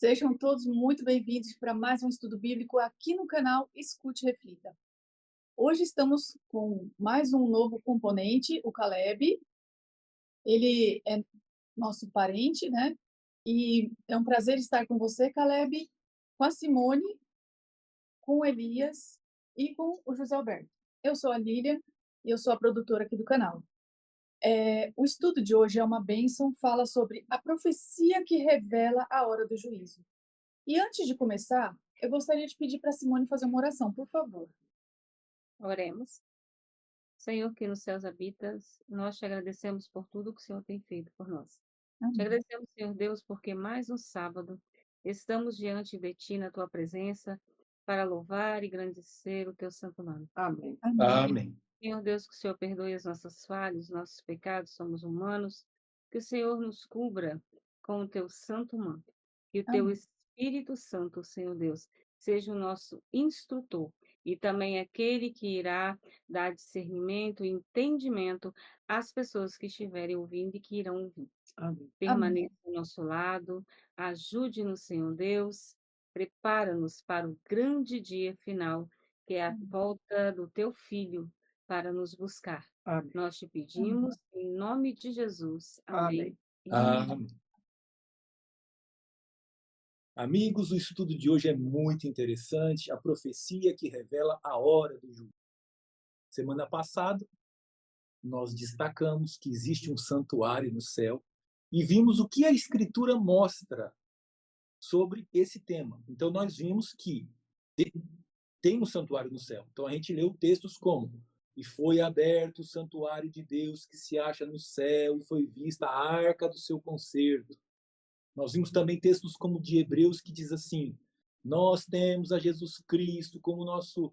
Sejam todos muito bem-vindos para mais um estudo bíblico aqui no canal Escute e Reflita. Hoje estamos com mais um novo componente, o Caleb. Ele é nosso parente, né? E é um prazer estar com você, Caleb, com a Simone, com o Elias e com o José Alberto. Eu sou a Lília e eu sou a produtora aqui do canal. O estudo de hoje é uma bênção, fala sobre a profecia que revela a hora do juízo. E antes de começar, eu gostaria de pedir para a Simone fazer uma oração, por favor. Oremos. Senhor que nos céus habitas, nós te agradecemos por tudo que o Senhor tem feito por nós. Te Amém. agradecemos, Senhor Deus, porque mais um sábado estamos diante de Ti na Tua presença para louvar e engrandecer o Teu santo nome. Amém. Amém. Amém. Senhor Deus, que o Senhor perdoe as nossas falhas, os nossos pecados, somos humanos, que o Senhor nos cubra com o Teu santo manto, que o Teu Amém. Espírito Santo, Senhor Deus, seja o nosso instrutor e também aquele que irá dar discernimento e entendimento às pessoas que estiverem ouvindo e que irão ouvir. Amém. Amém. Permaneça ao nosso lado, ajude-nos, Senhor Deus, prepara-nos para o grande dia final, que é a volta do Teu Filho para nos buscar. Amém. Nós te Amém. pedimos em nome de Jesus. Amém. Amém. E amém. Amém. Amém. Amigos, o estudo de hoje é muito interessante, a profecia que revela a hora do juízo. Semana passada, nós destacamos que existe um santuário no céu e vimos o que a Escritura mostra sobre esse tema. Então, nós vimos que tem um santuário no céu. Então, a gente leu textos como: e foi aberto o santuário de Deus que se acha no céu, e foi vista a arca do seu concerto. Nós vimos também textos como de Hebreus, que diz assim: nós temos a Jesus Cristo como nosso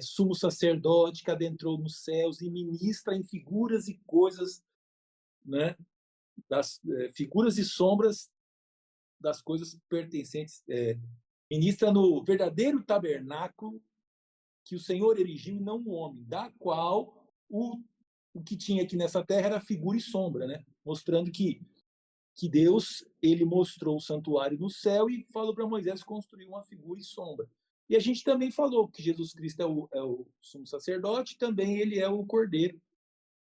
sumo sacerdote que adentrou nos céus e ministra em figuras e coisas, né, das figuras e sombras das coisas pertencentes, ministra no verdadeiro tabernáculo que o Senhor erigiu e não o homem, da qual o que tinha aqui nessa terra era figura e sombra, né? Mostrando que Deus, ele mostrou o santuário no céu e falou para Moisés construir uma figura e sombra. E a gente também falou que Jesus Cristo é o sumo sacerdote, também ele é o cordeiro.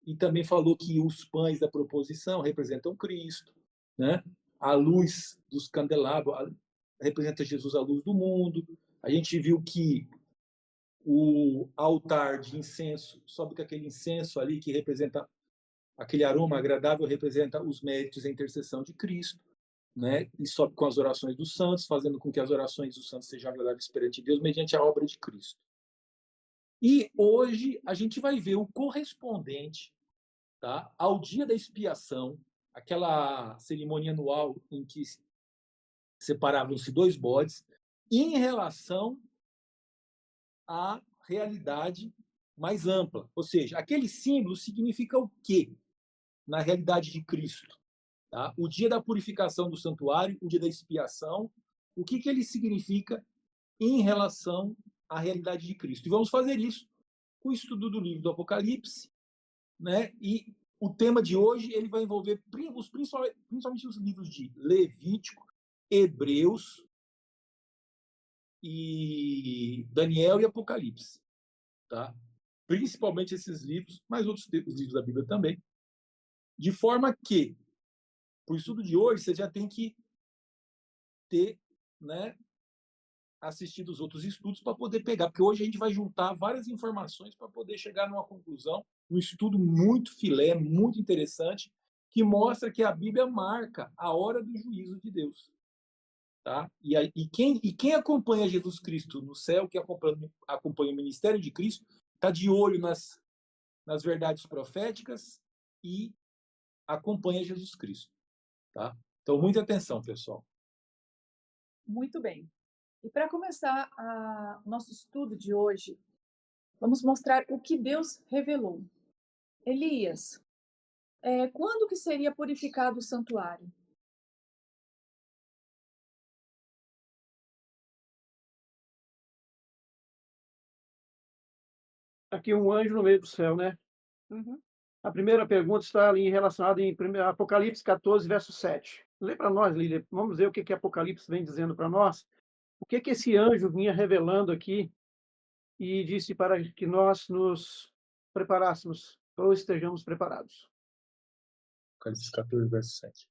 E também falou que os pães da proposição representam Cristo, né? A luz dos candelabros representa Jesus, a luz do mundo. A gente viu que o altar de incenso, sobe com aquele incenso ali que representa aquele aroma agradável, representa os méritos e a intercessão de Cristo, né? E sobe com as orações dos santos, fazendo com que as orações dos santos sejam agradáveis perante Deus mediante a obra de Cristo. E hoje a gente vai ver o correspondente, tá, ao dia da expiação, aquela cerimônia anual em que separavam-se dois bodes, em relação à realidade mais ampla. Ou seja, aquele símbolo significa o quê na realidade de Cristo? Tá? O dia da purificação do santuário, o dia da expiação, o que ele significa em relação à realidade de Cristo. E vamos fazer isso com o estudo do livro do Apocalipse, né? E o tema de hoje ele vai envolver principalmente os livros de Levítico, Hebreus e Daniel e Apocalipse, tá? Principalmente esses livros, mas outros os livros da Bíblia também, de forma que para o estudo de hoje você já tem que ter, né, assistido os outros estudos para poder pegar, porque hoje a gente vai juntar várias informações para poder chegar numa conclusão, um estudo muito filé, muito interessante, que mostra que a Bíblia marca a hora do juízo de Deus. Tá? E quem acompanha Jesus Cristo no céu, que acompanha o ministério de Cristo, está de olho nas verdades proféticas e acompanha Jesus Cristo. Tá? Então, muita atenção, pessoal. Muito bem. E para começar o nosso estudo de hoje, vamos mostrar o que Deus revelou. Elias, quando que seria purificado o santuário? Aqui um anjo no meio do céu, né? Uhum. A primeira pergunta está ali relacionada em Apocalipse 14, verso 7. Lê para nós, Lília. Vamos ver o que que Apocalipse vem dizendo para nós. O que que esse anjo vinha revelando aqui e disse para que nós nos preparássemos ou estejamos preparados. Apocalipse 14, verso 7.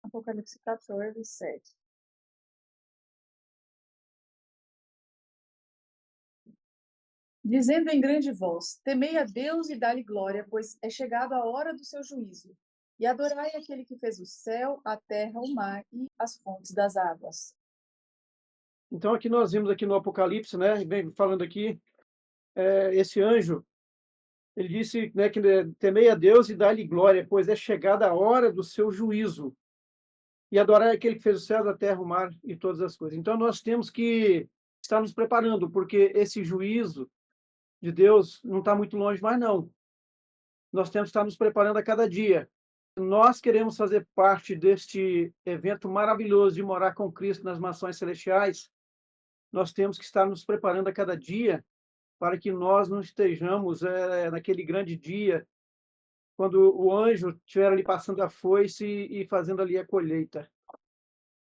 Apocalipse 14, 7. Dizendo em grande voz: Temei a Deus e dá-lhe glória, pois é chegada a hora do seu juízo. E adorai aquele que fez o céu, a terra, o mar e as fontes das águas. Então, aqui nós vimos aqui no Apocalipse, né, bem falando aqui, esse anjo, ele disse, né, que temei a Deus e dá-lhe glória, pois é chegada a hora do seu juízo. E adorar aquele que fez o céu, a terra, o mar e todas as coisas. Então, nós temos que estar nos preparando, porque esse juízo de Deus não está muito longe mais, não. Nós temos que estar nos preparando a cada dia. Nós queremos fazer parte deste evento maravilhoso de morar com Cristo nas mansões celestiais. Nós temos que estar nos preparando a cada dia para que nós não estejamos naquele grande dia, quando o anjo estiver ali passando a foice e fazendo ali a colheita.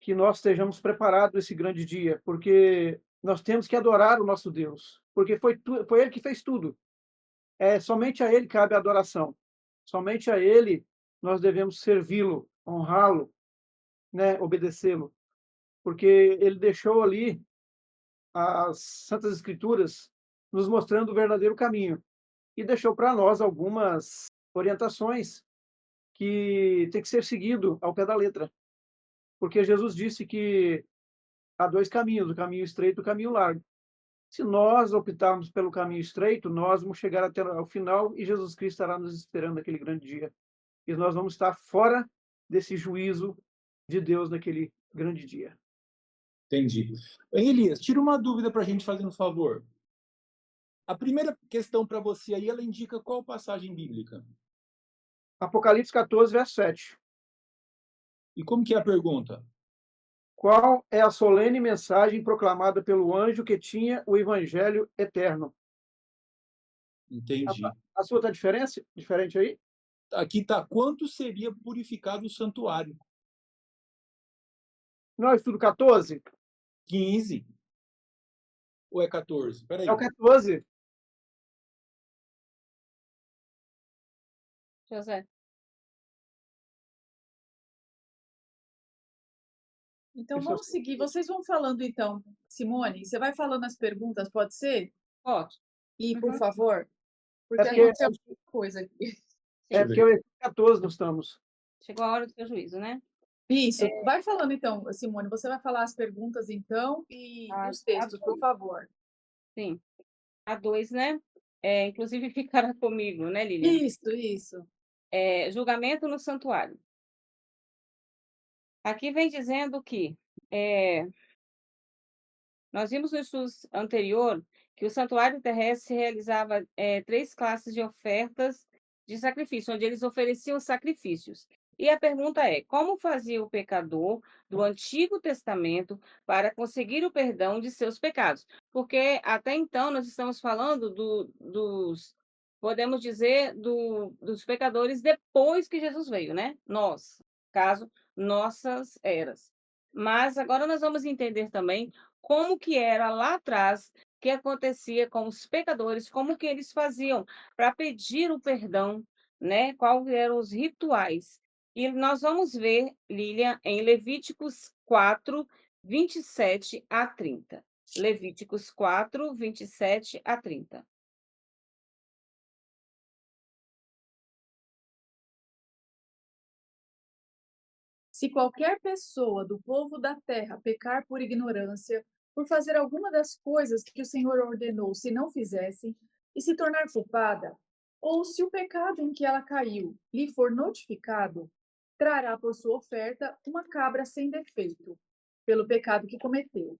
Que nós estejamos preparados esse grande dia, porque nós temos que adorar o nosso Deus, porque foi Ele que fez tudo. Somente a Ele cabe a adoração. Somente a Ele nós devemos servi-lo, honrá-lo, né, obedecê-lo, porque Ele deixou ali as Santas Escrituras nos mostrando o verdadeiro caminho e deixou para nós algumas orientações que tem que ser seguido ao pé da letra, porque Jesus disse que há dois caminhos, o caminho estreito e o caminho largo. Se nós optarmos pelo caminho estreito, nós vamos chegar até o final e Jesus Cristo estará nos esperando naquele grande dia. E nós vamos estar fora desse juízo de Deus naquele grande dia. Entendi. Elias, tira uma dúvida para a gente, fazendo um favor. A primeira questão para você aí, ela indica qual passagem bíblica? Apocalipse 14, verso 7. E como que é a pergunta? Qual é a solene mensagem proclamada pelo anjo que tinha o evangelho eterno? Entendi. A sua está diferente aí? Aqui está quanto seria purificado o santuário? Não é o estudo 14? 15. Ou é 14? Espera aí. É o 14. José. Então Deixa eu- vamos seguir. Vocês vão falando então, Simone, você vai falando as perguntas, pode ser? Pode. E por Uhum. favor, porque porque- aconteceu muita coisa aqui. Deixa É eu porque ver. o 14 nós estamos. Chegou a hora do seu juízo, né? Isso, vai falando então, Simone, você vai falar as perguntas então e os textos, por favor. Sim. A 2, né? Inclusive ficará comigo, né, Lilian? Isso. Julgamento no santuário. Aqui vem dizendo que nós vimos no estudo anterior que o santuário terrestre realizava 3 classes de ofertas de sacrifício, onde eles ofereciam sacrifícios. E a pergunta é: como fazia o pecador do Antigo Testamento para conseguir o perdão de seus pecados? Porque até então nós estamos falando dos, podemos dizer, dos pecadores depois que Jesus veio, né? Nós, caso, nossas eras. Mas agora nós vamos entender também como que era lá atrás, que acontecia com os pecadores, como que eles faziam para pedir o perdão, né? Quais eram os rituais. E nós vamos ver, Lilian, em Levíticos 4, 27 a 30. Levíticos 4, 27 a 30. Se qualquer pessoa do povo da terra pecar por ignorância, por fazer alguma das coisas que o Senhor ordenou se não fizessem, e se tornar culpada, ou se o pecado em que ela caiu lhe for notificado, trará por sua oferta uma cabra sem defeito, pelo pecado que cometeu,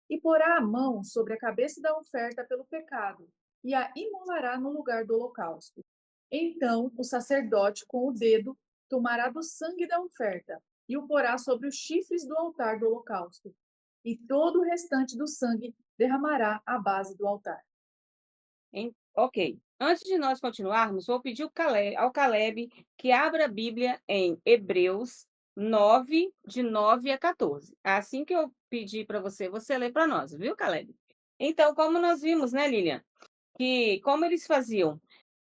e porá a mão sobre a cabeça da oferta pelo pecado, e a imolará no lugar do holocausto. Então o sacerdote, com o dedo, tomará do sangue da oferta e o porá sobre os chifres do altar do holocausto, e todo o restante do sangue derramará à base do altar. Ok. Antes de nós continuarmos, vou pedir ao Caleb que abra a Bíblia em Hebreus 9, de 9 a 14. Assim que eu pedi para você, você lê para nós, viu, Caleb? Então, como nós vimos, né, Lilian, que como eles faziam?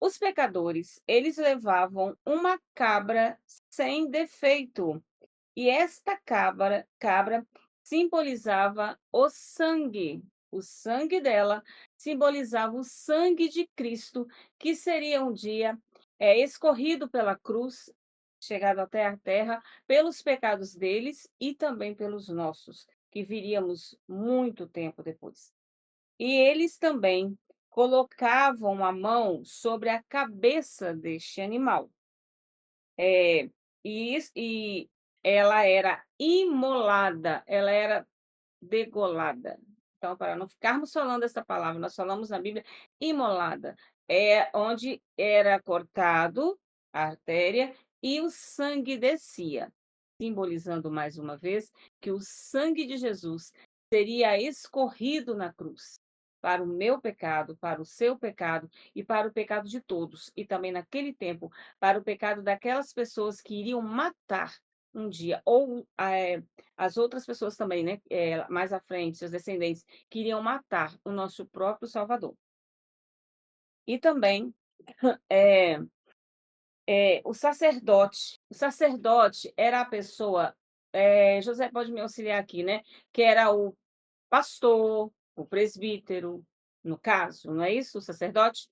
Os pecadores, eles levavam uma cabra sem defeito. E esta cabra simbolizava o sangue. O sangue dela simbolizava o sangue de Cristo, que seria um dia escorrido pela cruz, chegado até a terra, pelos pecados deles e também pelos nossos, que viríamos muito tempo depois. E eles também colocavam a mão sobre a cabeça deste animal. E ela era imolada, ela era degolada. Então, para não ficarmos falando essa palavra, nós falamos na Bíblia imolada, é onde era cortado a artéria e o sangue descia, simbolizando mais uma vez que o sangue de Jesus seria escorrido na cruz para o meu pecado, para o seu pecado e para o pecado de todos, e também naquele tempo para o pecado daquelas pessoas que iriam matar um dia, ou as outras pessoas também, né, mais à frente, seus descendentes, queriam matar o nosso próprio Salvador. E também é, o sacerdote era a pessoa, José pode me auxiliar aqui, né, que era o pastor, o presbítero, no caso, não é isso? O sacerdote,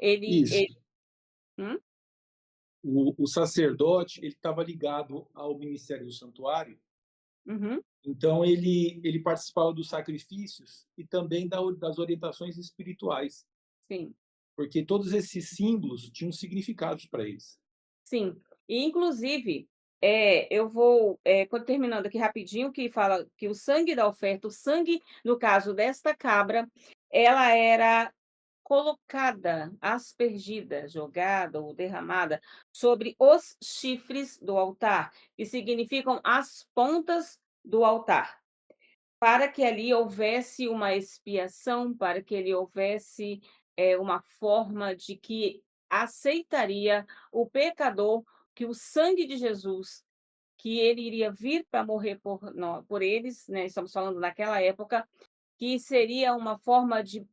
Isso. Hum? O sacerdote, ele estava ligado ao ministério do santuário, Uhum, então ele participava dos sacrifícios e também das orientações espirituais, sim. porque todos esses símbolos tinham significados para eles. Sim, e inclusive, eu vou, terminando aqui rapidinho, que fala que o sangue da oferta, o sangue, no caso desta cabra, ela era colocada, aspergida, jogada ou derramada sobre os chifres do altar, que significam as pontas do altar, para que ali houvesse uma expiação, para que ali houvesse uma forma de que aceitaria o pecador, que o sangue de Jesus, que ele iria vir para morrer por eles, né? Estamos falando naquela época, que seria uma forma de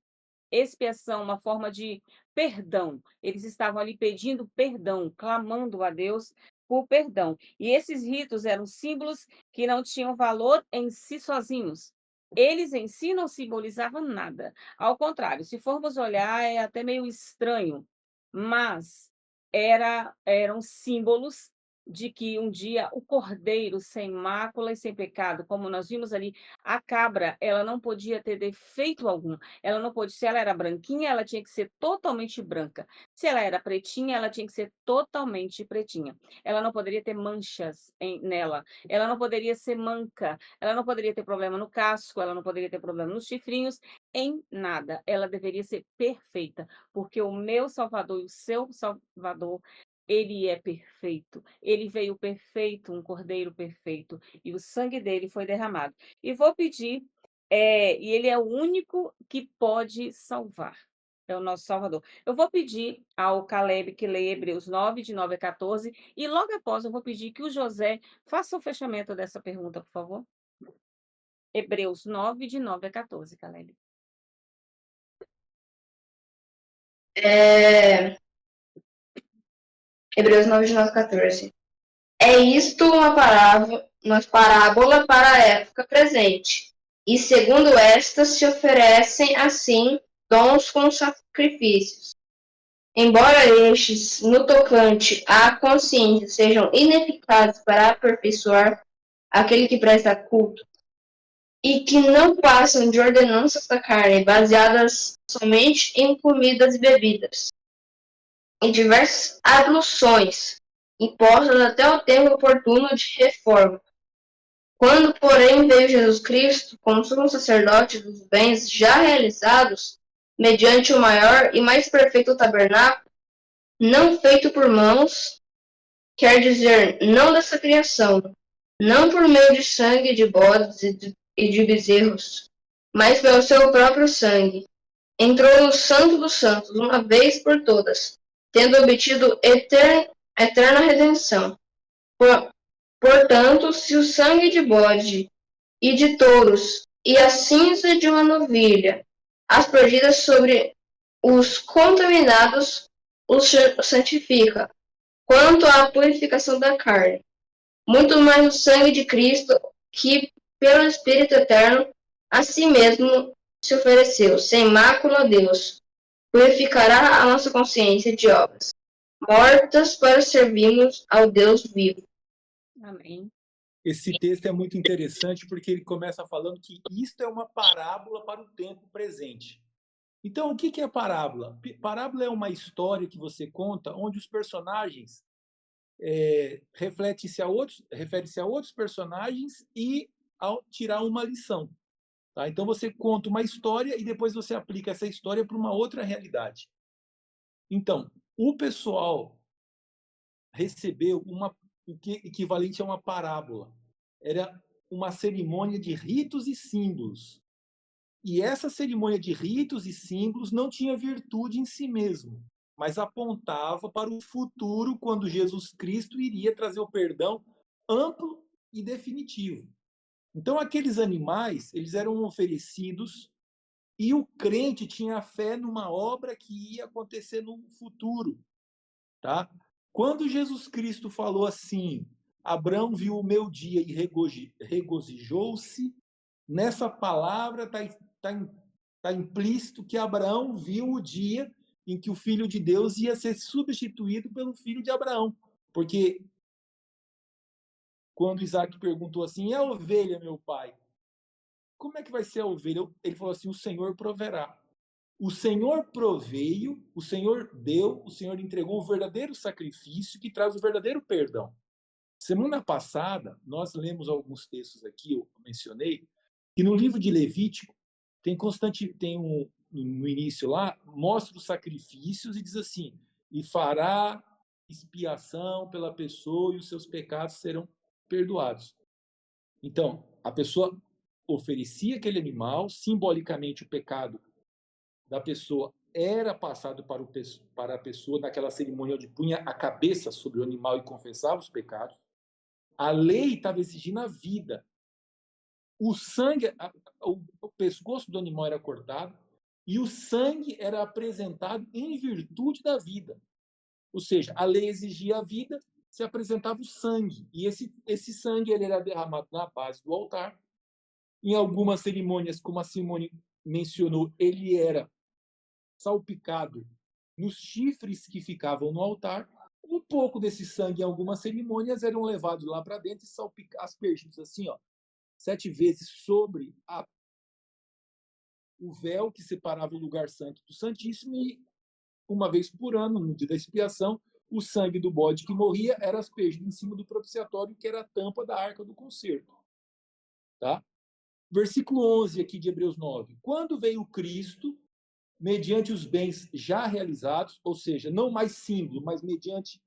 expiação, uma forma de perdão. Eles estavam ali pedindo perdão, clamando a Deus por perdão. E esses ritos eram símbolos que não tinham valor em si sozinhos. Eles em si não simbolizavam nada. Ao contrário, se formos olhar, é até meio estranho, mas eram símbolos de que um dia o cordeiro sem mácula e sem pecado, como nós vimos ali, a cabra, ela não podia ter defeito algum. Ela não pode, se ela era branquinha, ela tinha que ser totalmente branca. Se ela era pretinha, ela tinha que ser totalmente pretinha. Ela não poderia ter manchas nela. Ela não poderia ser manca. Ela não poderia ter problema no casco. Ela não poderia ter problema nos chifrinhos. Em nada. Ela deveria ser perfeita, porque o meu Salvador e o seu Salvador, ele é perfeito. Ele veio perfeito, um cordeiro perfeito, e o sangue dele foi derramado. E vou pedir, e ele é o único que pode salvar. É o nosso Salvador. Eu vou pedir ao Caleb que leia Hebreus 9, de 9 a 14, e logo após eu vou pedir que o José faça o fechamento dessa pergunta, por favor. Hebreus 9, de 9 a 14, Caleb. Hebreus 9, de 9 a 14. É isto uma parábola para a época presente, e segundo esta se oferecem assim dons com sacrifícios. Embora estes, no tocante à consciência, sejam ineficazes para aperfeiçoar aquele que presta culto, e que não passam de ordenanças da carne, baseadas somente em comidas e bebidas, em diversas abluções, impostas até o tempo oportuno de reforma. Quando, porém, veio Jesus Cristo como sumo sacerdote dos bens já realizados, mediante o maior e mais perfeito tabernáculo, não feito por mãos, quer dizer, não dessa criação, não por meio de sangue de bodes e de bezerros, mas pelo seu próprio sangue, entrou no Santo dos Santos uma vez por todas, tendo obtido eterna redenção. Portanto, se o sangue de bode e de touros e a cinza de uma novilha aspergidas sobre os contaminados os santifica, quanto à purificação da carne, muito mais o sangue de Cristo, que, pelo Espírito Eterno, a si mesmo se ofereceu, sem mácula a Deus, purificará a nossa consciência de obras mortas para servirmos ao Deus vivo. Amém. Esse texto é muito interessante porque ele começa falando que isto é uma parábola para o tempo presente. Então, o que é parábola? Parábola é uma história que você conta onde os personagens refere-se a outros personagens e ao tirar uma lição. Tá? Então, você conta uma história e depois você aplica essa história para uma outra realidade. Então, o pessoal recebeu o que equivalente a uma parábola. Era uma cerimônia de ritos e símbolos. E essa cerimônia de ritos e símbolos não tinha virtude em si mesmo, mas apontava para o futuro, quando Jesus Cristo iria trazer o perdão amplo e definitivo. Então, aqueles animais, eles eram oferecidos e o crente tinha fé numa obra que ia acontecer no futuro. Tá? Quando Jesus Cristo falou assim, Abraão viu o meu dia e regozijou-se, nessa palavra está implícito que Abraão viu o dia em que o Filho de Deus ia ser substituído pelo filho de Abraão. Porque quando Isaac perguntou assim, e a ovelha, meu pai? Como é que vai ser a ovelha? Ele falou assim, o Senhor proverá. O Senhor proveio, o Senhor deu, o Senhor entregou o verdadeiro sacrifício que traz o verdadeiro perdão. Semana passada, nós lemos alguns textos aqui, eu mencionei, que no livro de Levítico no início lá, mostra os sacrifícios e diz assim, e fará expiação pela pessoa e os seus pecados serão perdoados. Então, a pessoa oferecia aquele animal, simbolicamente o pecado da pessoa era passado para a pessoa naquela cerimônia onde punha a cabeça sobre o animal e confessava os pecados. A lei estava exigindo a vida. O sangue, o pescoço do animal era cortado e o sangue era apresentado em virtude da vida. Ou seja, a lei exigia a vida, se apresentava o sangue. E esse sangue ele era derramado na base do altar. Em algumas cerimônias, como a Simone mencionou, ele era salpicado nos chifres que ficavam no altar. Um pouco desse sangue em algumas cerimônias eram levados lá para dentro e aspergidos assim, 7 vezes sobre o véu que separava o lugar santo do Santíssimo, e uma vez por ano, no dia da expiação, o sangue do bode que morria era aspergido em cima do propiciatório, que era a tampa da arca do concerto. Tá? Versículo 11 aqui de Hebreus 9. Quando veio Cristo, mediante os bens já realizados, ou seja, não mais símbolo, mas mediante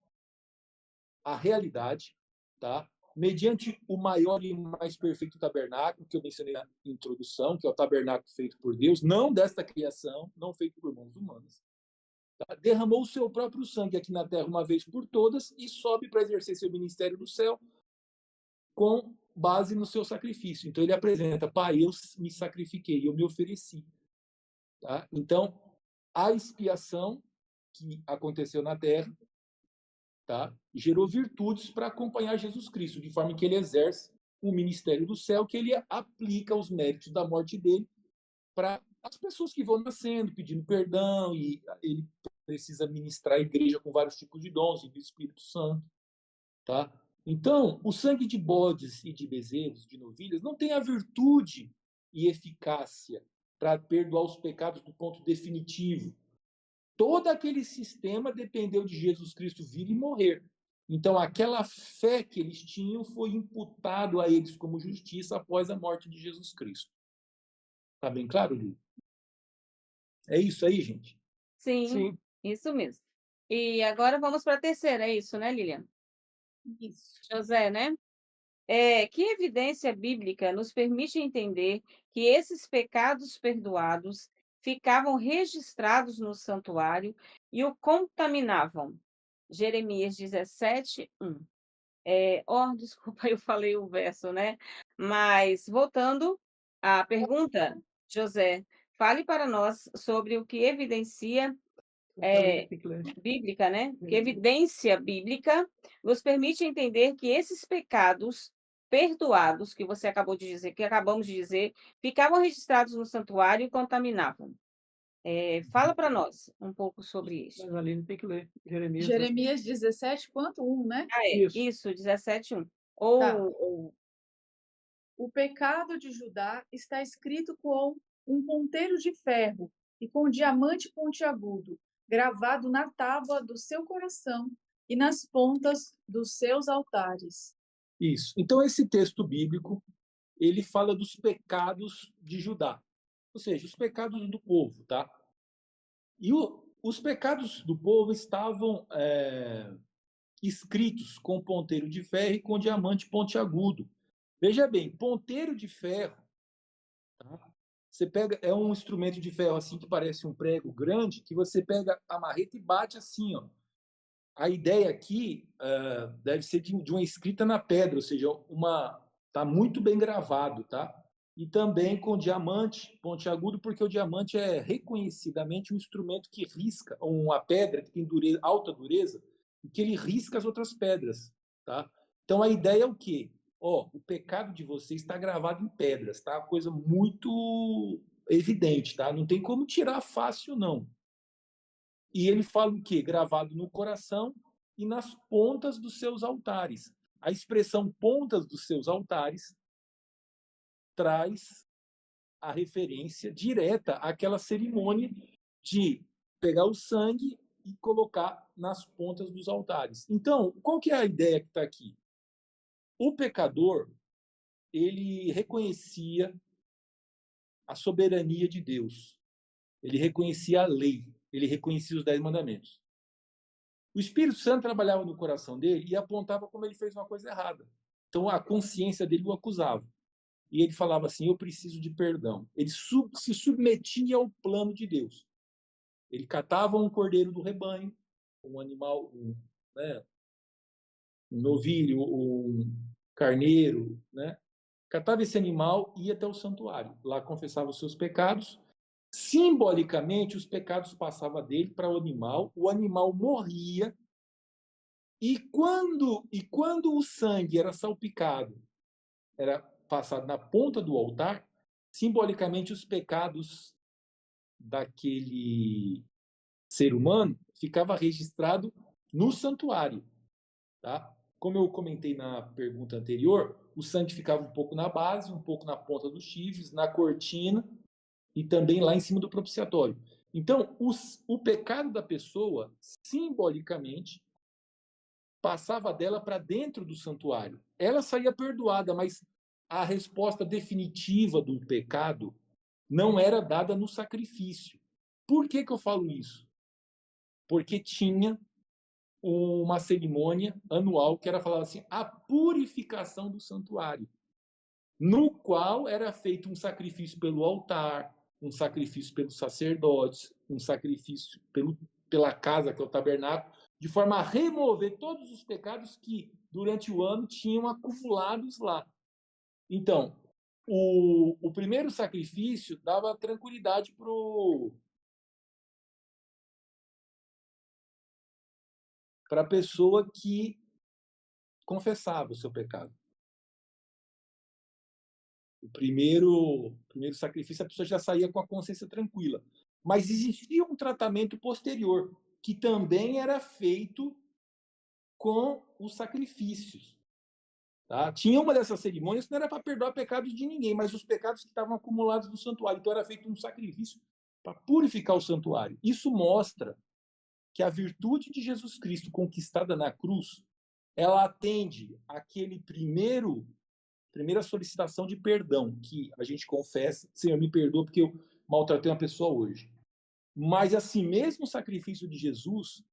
a realidade, tá? Mediante o maior e mais perfeito tabernáculo, que eu mencionei na introdução, que é o tabernáculo feito por Deus, não desta criação, não feito por mãos humanas. Tá? Derramou o seu próprio sangue aqui na terra uma vez por todas e sobe para exercer seu ministério do céu com base no seu sacrifício. Então ele apresenta, Pai, eu me sacrifiquei, eu me ofereci. Tá? Então, a expiação que aconteceu na terra, tá? Gerou virtudes para acompanhar Jesus Cristo, de forma que ele exerce o ministério do céu, que ele aplica os méritos da morte dele para as pessoas que vão nascendo, pedindo perdão, e ele precisa ministrar a igreja com vários tipos de dons e do Espírito Santo. Tá? Então, o sangue de bodes e de bezerros, de novilhas, não tem a virtude e eficácia para perdoar os pecados do ponto definitivo. Todo aquele sistema dependeu de Jesus Cristo vir e morrer. Então, aquela fé que eles tinham foi imputado a eles como justiça após a morte de Jesus Cristo. Tá bem claro, Lili? É isso aí, gente? Sim, Sim. isso mesmo. E agora vamos para a terceira, é isso, né, Lilian? Isso. José, né? Que evidência bíblica nos permite entender que esses pecados perdoados ficavam registrados no santuário e o contaminavam? Jeremias 17, 1. Desculpa, eu falei o verso, né. Mas voltando à pergunta, José, fale para nós sobre o que evidencia Tá ali, eh, tem que ler. bíblica, né, que evidência bíblica nos permite entender que esses pecados perdoados, que você acabou de dizer, que acabamos de dizer, ficavam registrados no santuário e contaminavam. Fala para nós um pouco sobre isso. Mas ali tem que ler. Jeremias, né? Jeremias 17, quanto? 1, né? Isso. Isso, 17:1. Tá. Ou O pecado de Judá está escrito com um ponteiro de ferro e com diamante pontiagudo, gravado na tábua do seu coração e nas pontas dos seus altares. Isso. Então, esse texto bíblico, ele fala dos pecados de Judá, ou seja, os pecados do povo, tá? E os pecados do povo estavam escritos com ponteiro de ferro e com diamante pontiagudo. Veja bem, ponteiro de ferro, tá? Você pega, é um instrumento de ferro assim que parece um prego grande, que você pega a marreta e bate assim, ó. A ideia aqui deve ser de uma escrita na pedra, ou seja, tá muito bem gravado, tá? E também com diamante pontiagudo, porque o diamante é reconhecidamente um instrumento que risca uma pedra que tem alta dureza e que ele risca as outras pedras, tá? Então a ideia é o quê? O pecado de vocês está gravado em pedras, tá? Coisa muito evidente, tá? Não tem como tirar fácil, não. E ele fala o quê? Gravado no coração e nas pontas dos seus altares. A expressão pontas dos seus altares traz a referência direta àquela cerimônia de pegar o sangue e colocar nas pontas dos altares. Então, qual que é a ideia que está aqui? O pecador, ele reconhecia a soberania de Deus. Ele reconhecia a lei. Ele reconhecia os 10 mandamentos. O Espírito Santo trabalhava no coração dele e apontava como ele fez uma coisa errada. Então a consciência dele o acusava. E ele falava assim: eu preciso de perdão. Ele se submetia ao plano de Deus. Ele catava um cordeiro do rebanho, um animal, né, um novilho, um carneiro, né? Catava esse animal e ia até o santuário. Lá confessava os seus pecados. Simbolicamente, os pecados passavam dele para o animal morria. E quando o sangue era salpicado, era passado na ponta do altar, simbolicamente os pecados daquele ser humano ficava registrado no santuário, tá? Como eu comentei na pergunta anterior, o sangue ficava um pouco na base, um pouco na ponta dos chifres, na cortina e também lá em cima do propiciatório. Então, o pecado da pessoa, simbolicamente, passava dela para dentro do santuário. Ela saía perdoada, mas a resposta definitiva do pecado não era dada no sacrifício. Por que eu falo isso? Porque tinha uma cerimônia anual que era falar assim, a purificação do santuário, no qual era feito um sacrifício pelo altar, um sacrifício pelos sacerdotes, um sacrifício pela casa, que é o tabernáculo, de forma a remover todos os pecados que, durante o ano, tinham acumulados lá. Então, o primeiro sacrifício dava tranquilidade para a pessoa que confessava o seu pecado. O primeiro sacrifício, a pessoa já saía com a consciência tranquila. Mas existia um tratamento posterior, que também era feito com os sacrifícios. Tá? Tinha uma dessas cerimônias que não era para perdoar pecados de ninguém, mas os pecados que estavam acumulados no santuário. Então era feito um sacrifício para purificar o santuário. Isso mostra que a virtude de Jesus Cristo conquistada na cruz, ela atende àquele primeira solicitação de perdão, que a gente confessa: Senhor, me perdoa porque eu maltratei uma pessoa hoje. Mas assim mesmo o sacrifício de Jesus,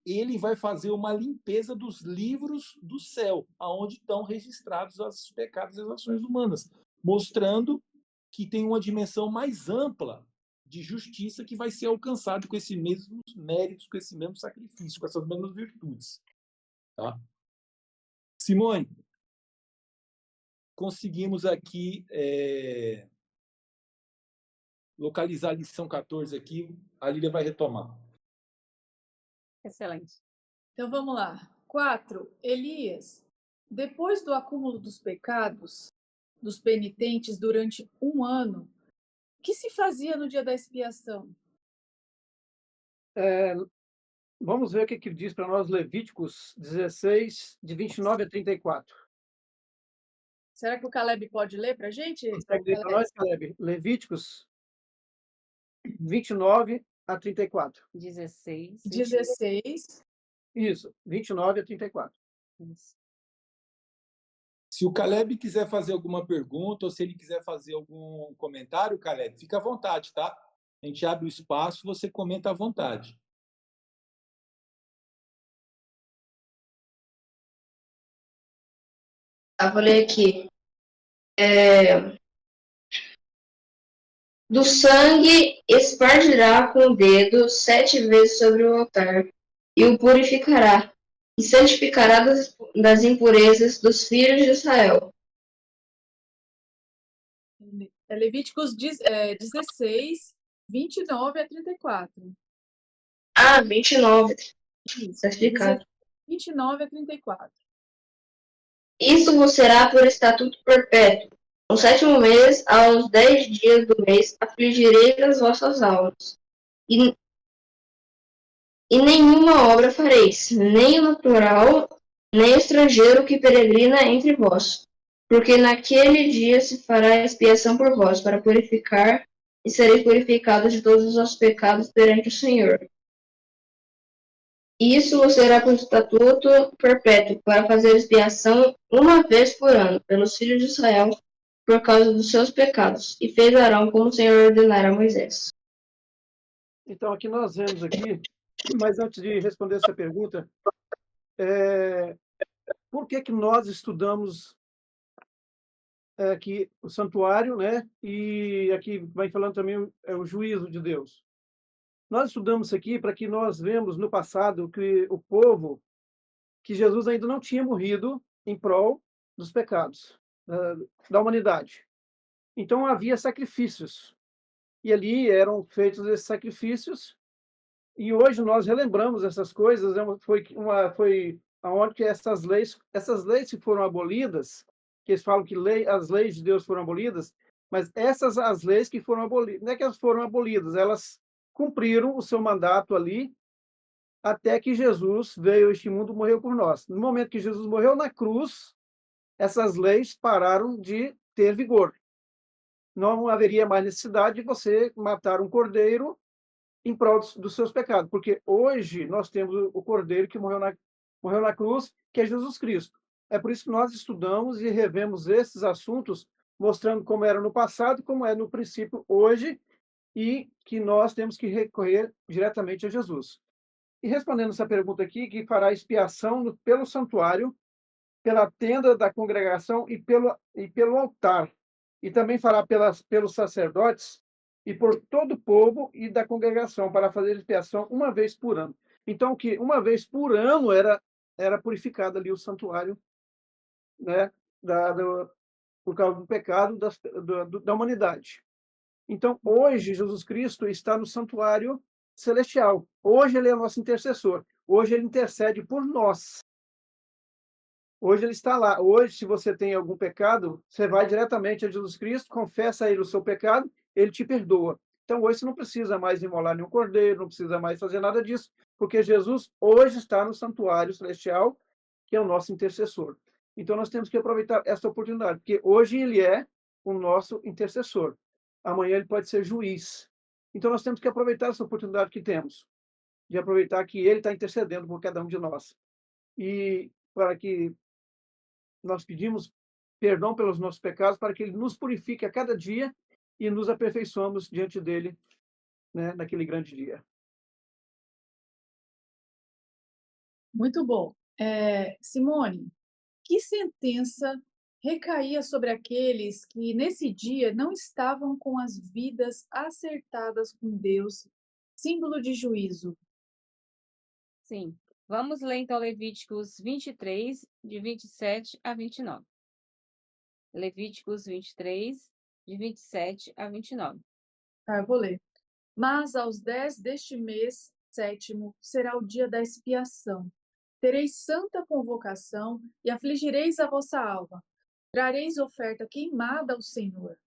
ele vai fazer uma limpeza dos livros do céu, aonde estão registrados os pecados e as ações humanas, mostrando que tem uma dimensão mais ampla de justiça que vai ser alcançado com esses mesmos méritos, com esse mesmo sacrifício, com essas mesmas virtudes. Tá? Simone, conseguimos aqui localizar a lição 14 aqui. A Lília vai retomar. Excelente. Então vamos lá. 4. Elias, depois do acúmulo dos pecados dos penitentes durante 1 ano, o que se fazia no dia da expiação? Vamos ver o que diz para nós Levíticos 16, de 29 a 34. Será que o Caleb pode ler para a gente? Consegue ler para nós, Caleb? Levíticos 29 a 34. 16. 16. Isso, 29 a 34. Isso. Se o Caleb quiser fazer alguma pergunta ou se ele quiser fazer algum comentário, Caleb, fica à vontade, tá? A gente abre o espaço, você comenta à vontade. Vou ler aqui. Do sangue espargirá com o dedo 7 vezes sobre o altar, e o purificará, e santificará das impurezas dos filhos de Israel. Levíticos 16, 29 a 34. 29. Isso. Está explicado. 29 a 34. Isto vos será por estatuto perpétuo. No 7º mês, aos 10 dias do mês, afligireis as vossas almas. E nenhuma obra fareis, nem o natural, nem o estrangeiro que peregrina entre vós. Porque naquele dia se fará expiação por vós, para purificar, e sereis purificados de todos os vossos pecados perante o Senhor. Isso vos será por estatuto perpétuo, para fazer expiação 1 vez por ano, pelos filhos de Israel, por causa dos seus pecados. E fez Arão como o Senhor ordenara a Moisés. Então, aqui nós vemos aqui, mas antes de responder essa pergunta, por que nós estudamos aqui o santuário, né? E aqui vai falando também o juízo de Deus. Nós estudamos isso aqui para que nós vemos no passado que o povo, que Jesus ainda não tinha morrido em prol dos pecados da humanidade. Então havia sacrifícios, e ali eram feitos esses sacrifícios, e hoje nós relembramos essas coisas. Foi aonde que essas leis que foram abolidas, que eles falam que as leis de Deus foram abolidas, mas as leis que foram abolidas, não é que elas foram abolidas, elas cumpriram o seu mandato ali, até que Jesus veio a este mundo e morreu por nós. No momento que Jesus morreu na cruz, essas leis pararam de ter vigor. Não haveria mais necessidade de você matar um cordeiro em prol dos seus pecados, porque hoje nós temos o cordeiro que morreu na cruz, que é Jesus Cristo. É por isso que nós estudamos e revemos esses assuntos, mostrando como era no passado e como é no princípio hoje, e que nós temos que recorrer diretamente a Jesus. E respondendo essa pergunta aqui, que fará expiação pelo santuário, pela tenda da congregação e pelo altar, e também fará pelos sacerdotes e por todo o povo e da congregação, para fazer expiação 1 vez por ano. Então, que 1 vez por ano era purificado ali o santuário, né, por causa do pecado da humanidade. Então, hoje, Jesus Cristo está no santuário celestial. Hoje ele é nosso intercessor. Hoje ele intercede por nós. Hoje ele está lá. Hoje, se você tem algum pecado, você vai diretamente a Jesus Cristo, confessa a ele o seu pecado, ele te perdoa. Então, hoje você não precisa mais imolar nenhum cordeiro, não precisa mais fazer nada disso, porque Jesus hoje está no santuário celestial, que é o nosso intercessor. Então, nós temos que aproveitar essa oportunidade, porque hoje ele é o nosso intercessor. Amanhã ele pode ser juiz. Então, nós temos que aproveitar essa oportunidade que temos, de aproveitar que ele está intercedendo por cada um de nós. E para que nós pedimos perdão pelos nossos pecados, para que ele nos purifique a cada dia e nos aperfeiçoamos diante dele, né, naquele grande dia. Muito bom. Simone, que sentença recaía sobre aqueles que nesse dia não estavam com as vidas acertadas com Deus, símbolo de juízo? Sim, Vamos ler então Levíticos 23, de 27 a 29. Levíticos 23, de 27 a 29. Tá, eu vou ler. Mas aos 10 deste mês sétimo será o dia da expiação. Tereis santa convocação e afligireis a vossa alma. Trareis oferta queimada ao Senhor.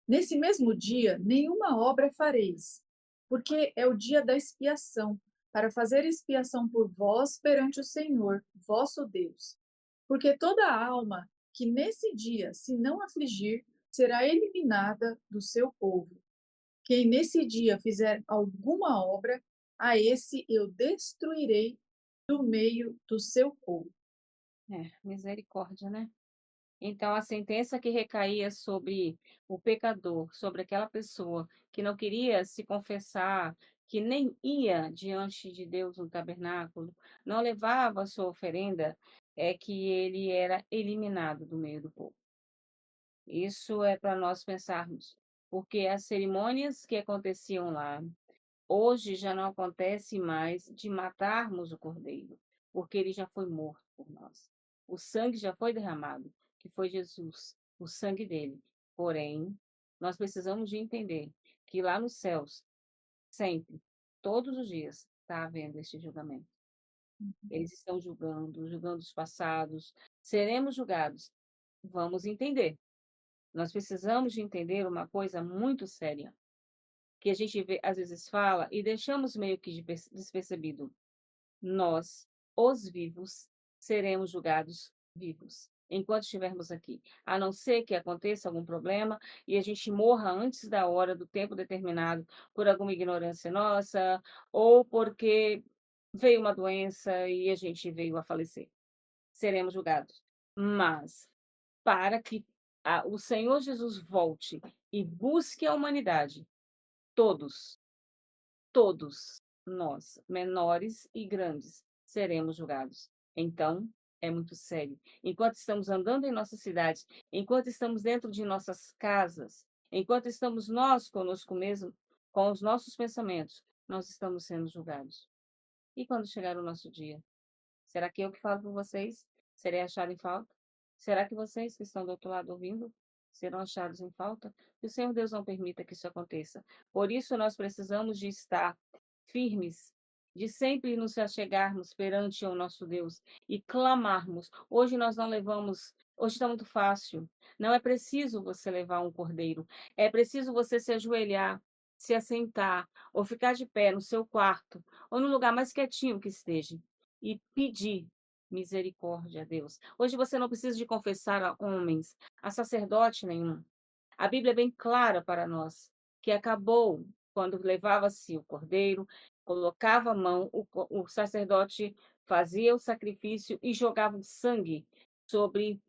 Nesse mesmo dia, nenhuma obra fareis, porque é o dia da expiação, para fazer expiação por vós perante o Senhor, vosso Deus. Porque toda alma que nesse dia se não afligir, será eliminada do seu povo. Quem nesse dia fizer alguma obra, a esse eu destruirei do meio do seu povo. Misericórdia, né? Então, a sentença que recaía sobre o pecador, sobre aquela pessoa que não queria se confessar, que nem ia diante de Deus no tabernáculo, não levava a sua oferenda, é que ele era eliminado do meio do povo. Isso é para nós pensarmos, porque as cerimônias que aconteciam lá, hoje já não acontece mais de matarmos o cordeiro, porque ele já foi morto por nós. O sangue já foi derramado, que foi Jesus, o sangue dele. Porém, nós precisamos de entender que lá nos céus, sempre, todos os dias, está havendo este julgamento. Eles estão julgando, julgando os passados, seremos julgados. Vamos entender. Nós precisamos de entender uma coisa muito séria, que a gente às vezes fala e deixamos meio que despercebido. Nós, os vivos, seremos julgados vivos, enquanto estivermos aqui. A não ser que aconteça algum problema e a gente morra antes da hora, do tempo determinado, por alguma ignorância nossa, ou porque veio uma doença e a gente veio a falecer. Seremos julgados. Mas, para que o Senhor Jesus volte e busque a humanidade, todos, todos nós, menores e grandes, seremos julgados. Então, é muito sério. Enquanto estamos andando em nossas cidades, enquanto estamos dentro de nossas casas, enquanto estamos nós conosco mesmo, com os nossos pensamentos, nós estamos sendo julgados. E quando chegar o nosso dia? Será que eu que falo por vocês serei achado em falta? Será que vocês que estão do outro lado ouvindo serão achados em falta? Que o Senhor Deus não permita que isso aconteça. Por isso nós precisamos de estar firmes, de sempre nos achegarmos perante o nosso Deus e clamarmos. Hoje nós não levamos, hoje está muito fácil. Não é preciso você levar um cordeiro, é preciso você se ajoelhar, se assentar ou ficar de pé no seu quarto ou no lugar mais quietinho que esteja e pedir misericórdia a Deus. Hoje você não precisa de confessar a homens, a sacerdote nenhum. A Bíblia é bem clara para nós que acabou quando levava-se o cordeiro, colocava a mão, o sacerdote fazia o sacrifício e jogava o sangue sobre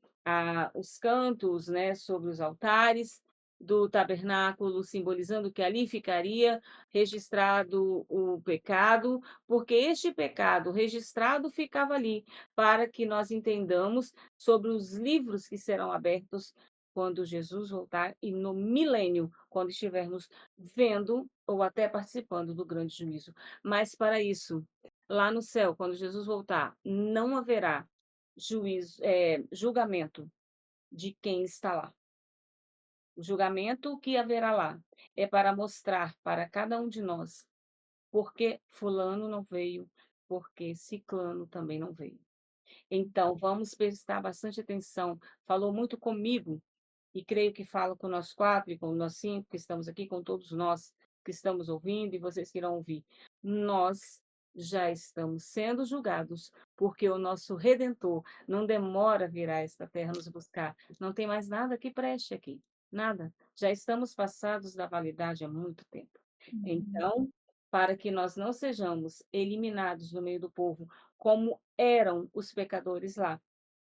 os cantos, né, sobre os altares do tabernáculo, simbolizando que ali ficaria registrado o pecado, porque este pecado registrado ficava ali, para que nós entendamos sobre os livros que serão abertos quando Jesus voltar e no milênio, quando estivermos vendo ou até participando do grande juízo. Mas para isso, lá no céu, quando Jesus voltar, não haverá julgamento de quem está lá. O julgamento que haverá lá é para mostrar para cada um de nós por que fulano não veio, porque ciclano também não veio. Então, vamos prestar bastante atenção. Falou muito comigo e creio que fala com nós 4 e com nós 5 que estamos aqui, com todos nós que estamos ouvindo e vocês que irão ouvir. Nós já estamos sendo julgados, porque o nosso Redentor não demora a vir a esta terra nos buscar. Não tem mais nada que preste aqui, nada. Já estamos passados da validade há muito tempo. Então, para que nós não sejamos eliminados do meio do povo, como eram os pecadores lá,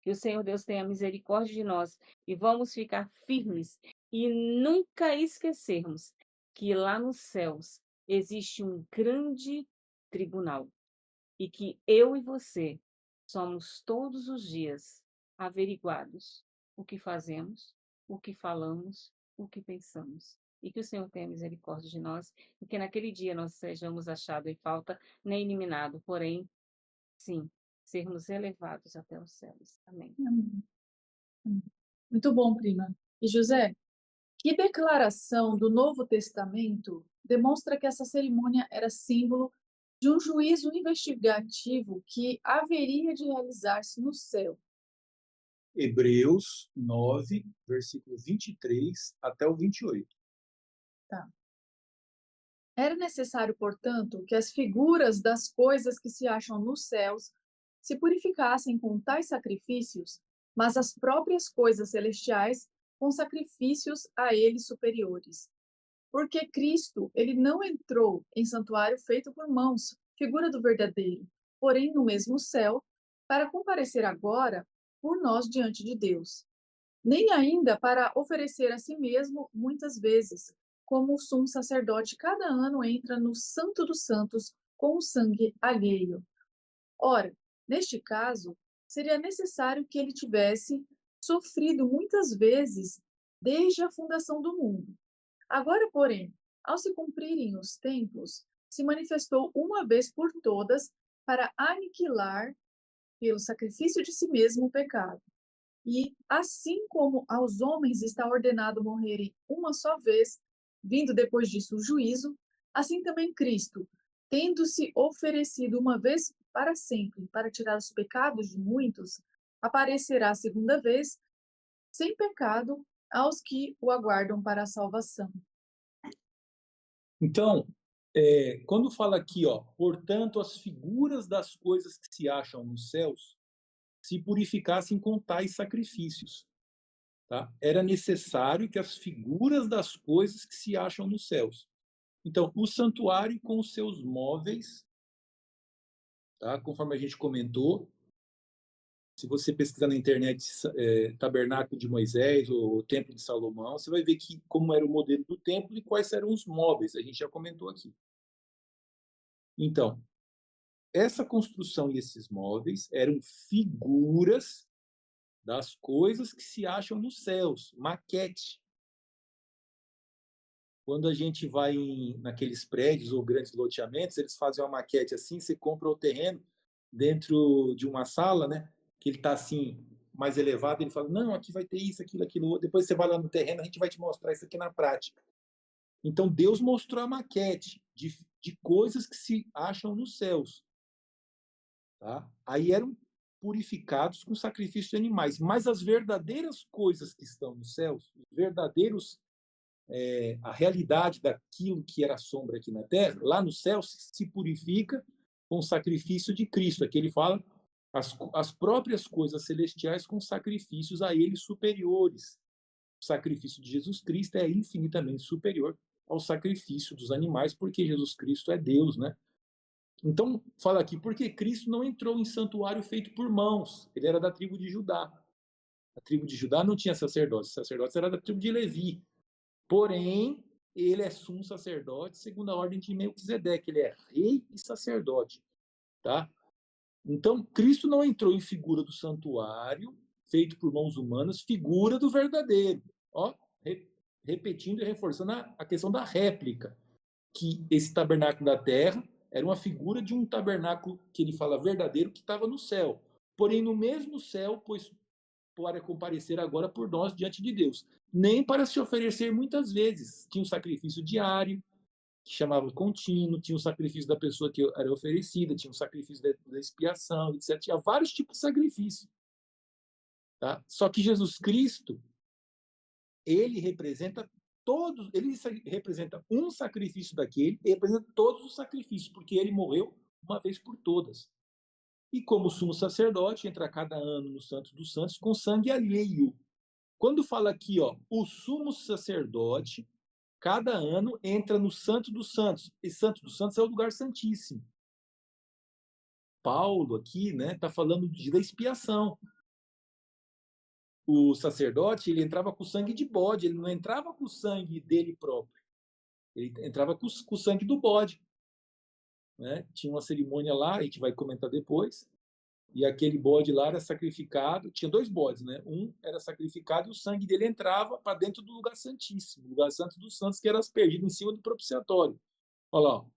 que o Senhor Deus tenha misericórdia de nós e vamos ficar firmes e nunca esquecermos que lá nos céus existe um grande tribunal e que eu e você somos todos os dias averiguados o que fazemos, o que falamos, o que pensamos. E que o Senhor tenha misericórdia de nós e que naquele dia nós sejamos achados em falta, nem eliminado, porém sim, sermos elevados até os céus. Amém. Amém. Amém. Muito bom, prima. E José, que declaração do Novo Testamento demonstra que essa cerimônia era símbolo de um juízo investigativo que haveria de realizar-se no céu? Hebreus 9, versículo 23 até o 28. Tá. Era necessário, portanto, que as figuras das coisas que se acham nos céus se purificassem com tais sacrifícios, mas as próprias coisas celestiais com sacrifícios a eles superiores. Porque Cristo, ele não entrou em santuário feito por mãos, figura do verdadeiro, porém no mesmo céu, para comparecer agora por nós diante de Deus. Nem ainda para oferecer a si mesmo muitas vezes, como o sumo sacerdote cada ano entra no Santo dos Santos com o sangue alheio. Ora, neste caso, seria necessário que ele tivesse sofrido muitas vezes desde a fundação do mundo. Agora, porém, ao se cumprirem os tempos, se manifestou uma vez por todas para aniquilar, pelo sacrifício de si mesmo, o pecado. E, assim como aos homens está ordenado morrerem uma só vez, vindo depois disso o juízo, assim também Cristo, tendo-se oferecido uma vez para sempre, para tirar os pecados de muitos, aparecerá a segunda vez, sem pecado, aos que o aguardam para a salvação. Então, quando fala aqui, portanto, as figuras das coisas que se acham nos céus se purificassem com tais sacrifícios. Tá? Era necessário que as figuras das coisas que se acham nos céus. Então, o santuário com os seus móveis, tá? Conforme a gente comentou, se você pesquisar na internet Tabernáculo de Moisés ou Templo de Salomão, você vai ver como era o modelo do templo e quais eram os móveis, a gente já comentou aqui. Então, essa construção e esses móveis eram figuras das coisas que se acham nos céus, maquete. Quando a gente vai naqueles prédios ou grandes loteamentos, eles fazem uma maquete assim, você compra o terreno dentro de uma sala, né? Que ele está assim, mais elevado, ele fala, não, aqui vai ter isso, aquilo, aquilo outro. Depois você vai lá no terreno, a gente vai te mostrar isso aqui na prática. Então, Deus mostrou a maquete de coisas que se acham nos céus. Tá? Aí eram purificados com sacrifício de animais. Mas as verdadeiras coisas que estão nos céus, os verdadeiros, a realidade daquilo que era sombra aqui na terra, lá no céu se purifica com o sacrifício de Cristo. Aqui ele fala as próprias coisas celestiais com sacrifícios a eles superiores. O sacrifício de Jesus Cristo é infinitamente superior ao sacrifício dos animais, porque Jesus Cristo é Deus, né? Então, fala aqui, porque Cristo não entrou em santuário feito por mãos. Ele era da tribo de Judá. A tribo de Judá não tinha sacerdócio. O sacerdócio era da tribo de Levi. Porém, ele é sumo sacerdote segundo a ordem de Melquisedeque. Ele é rei e sacerdote. Tá? Então, Cristo não entrou em figura do santuário feito por mãos humanas, figura do verdadeiro. Repetindo e reforçando a questão da réplica, que esse tabernáculo da terra era uma figura de um tabernáculo que ele fala verdadeiro que estava no céu. Porém, no mesmo céu, pois para comparecer agora por nós diante de Deus. Nem para se oferecer muitas vezes. Tinha um sacrifício diário, que chamava contínuo, tinha o sacrifício da pessoa que era oferecida, tinha o sacrifício da expiação, etc. Tinha vários tipos de sacrifício. Tá? Só que Jesus Cristo, ele representa um sacrifício daquele, e representa todos os sacrifícios, porque ele morreu uma vez por todas. E como sumo sacerdote, entra cada ano no Santo dos Santos com sangue alheio. Quando fala aqui, o sumo sacerdote, cada ano entra no Santo dos Santos. E Santo dos Santos é o lugar santíssimo. Paulo aqui, né, está falando da expiação. O sacerdote, ele entrava com sangue de bode, ele não entrava com o sangue dele próprio. Ele entrava com o sangue do bode. Né? Tinha uma cerimônia lá, a gente vai comentar depois, e aquele bode lá era sacrificado, tinha 2 bodes, né? Um era sacrificado e o sangue dele entrava para dentro do lugar santíssimo, o lugar santo dos santos, que era aspergido em cima do propiciatório. Olha lá,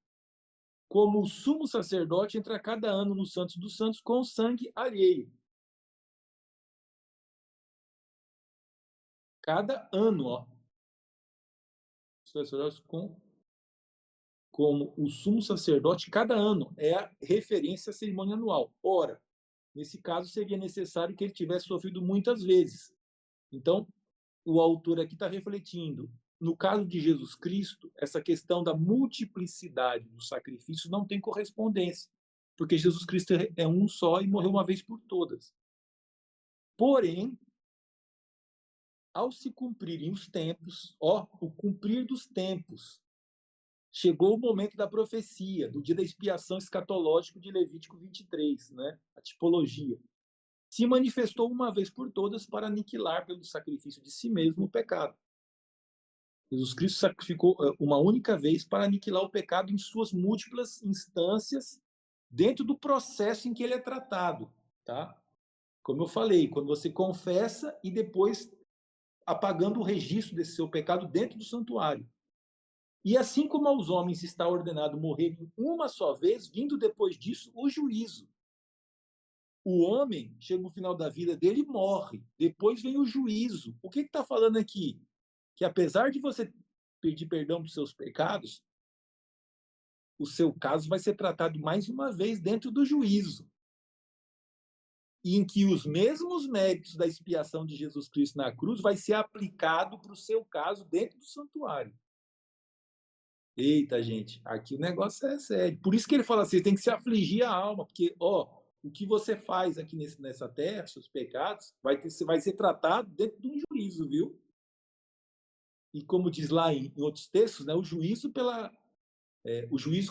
como o sumo sacerdote entra cada ano no Santos dos Santos com sangue alheio. Cada ano, ó. Sacerdote como o sumo sacerdote, cada ano. É a referência à cerimônia anual. Ora, nesse caso, seria necessário que ele tivesse sofrido muitas vezes. Então, o autor aqui está refletindo. No caso de Jesus Cristo, essa questão da multiplicidade do sacrifício não tem correspondência, porque Jesus Cristo é um só e morreu uma vez por todas. Porém, ao se cumprirem os tempos, o cumprir dos tempos, chegou o momento da profecia, do dia da expiação escatológica de Levítico 23, né? A tipologia. Se manifestou uma vez por todas para aniquilar pelo sacrifício de si mesmo o pecado. Jesus Cristo sacrificou uma única vez para aniquilar o pecado em suas múltiplas instâncias dentro do processo em que ele é tratado, tá? Como eu falei, quando você confessa e depois apagando o registro desse seu pecado dentro do santuário. E assim como aos homens está ordenado morrerem uma só vez, vindo depois disso o juízo. O homem chega no final da vida dele e morre. Depois vem o juízo. O que está falando aqui? Que apesar de você pedir perdão dos seus pecados, o seu caso vai ser tratado mais uma vez dentro do juízo. E em que os mesmos méritos da expiação de Jesus Cristo na cruz vai ser aplicado para o seu caso dentro do santuário. Eita, gente, aqui o negócio é sério. Por isso que ele fala assim, tem que se afligir a alma, porque, o que você faz aqui nessa terra, seus pecados, vai ser tratado dentro de um juízo, viu? E como diz lá em outros textos, né, o juízo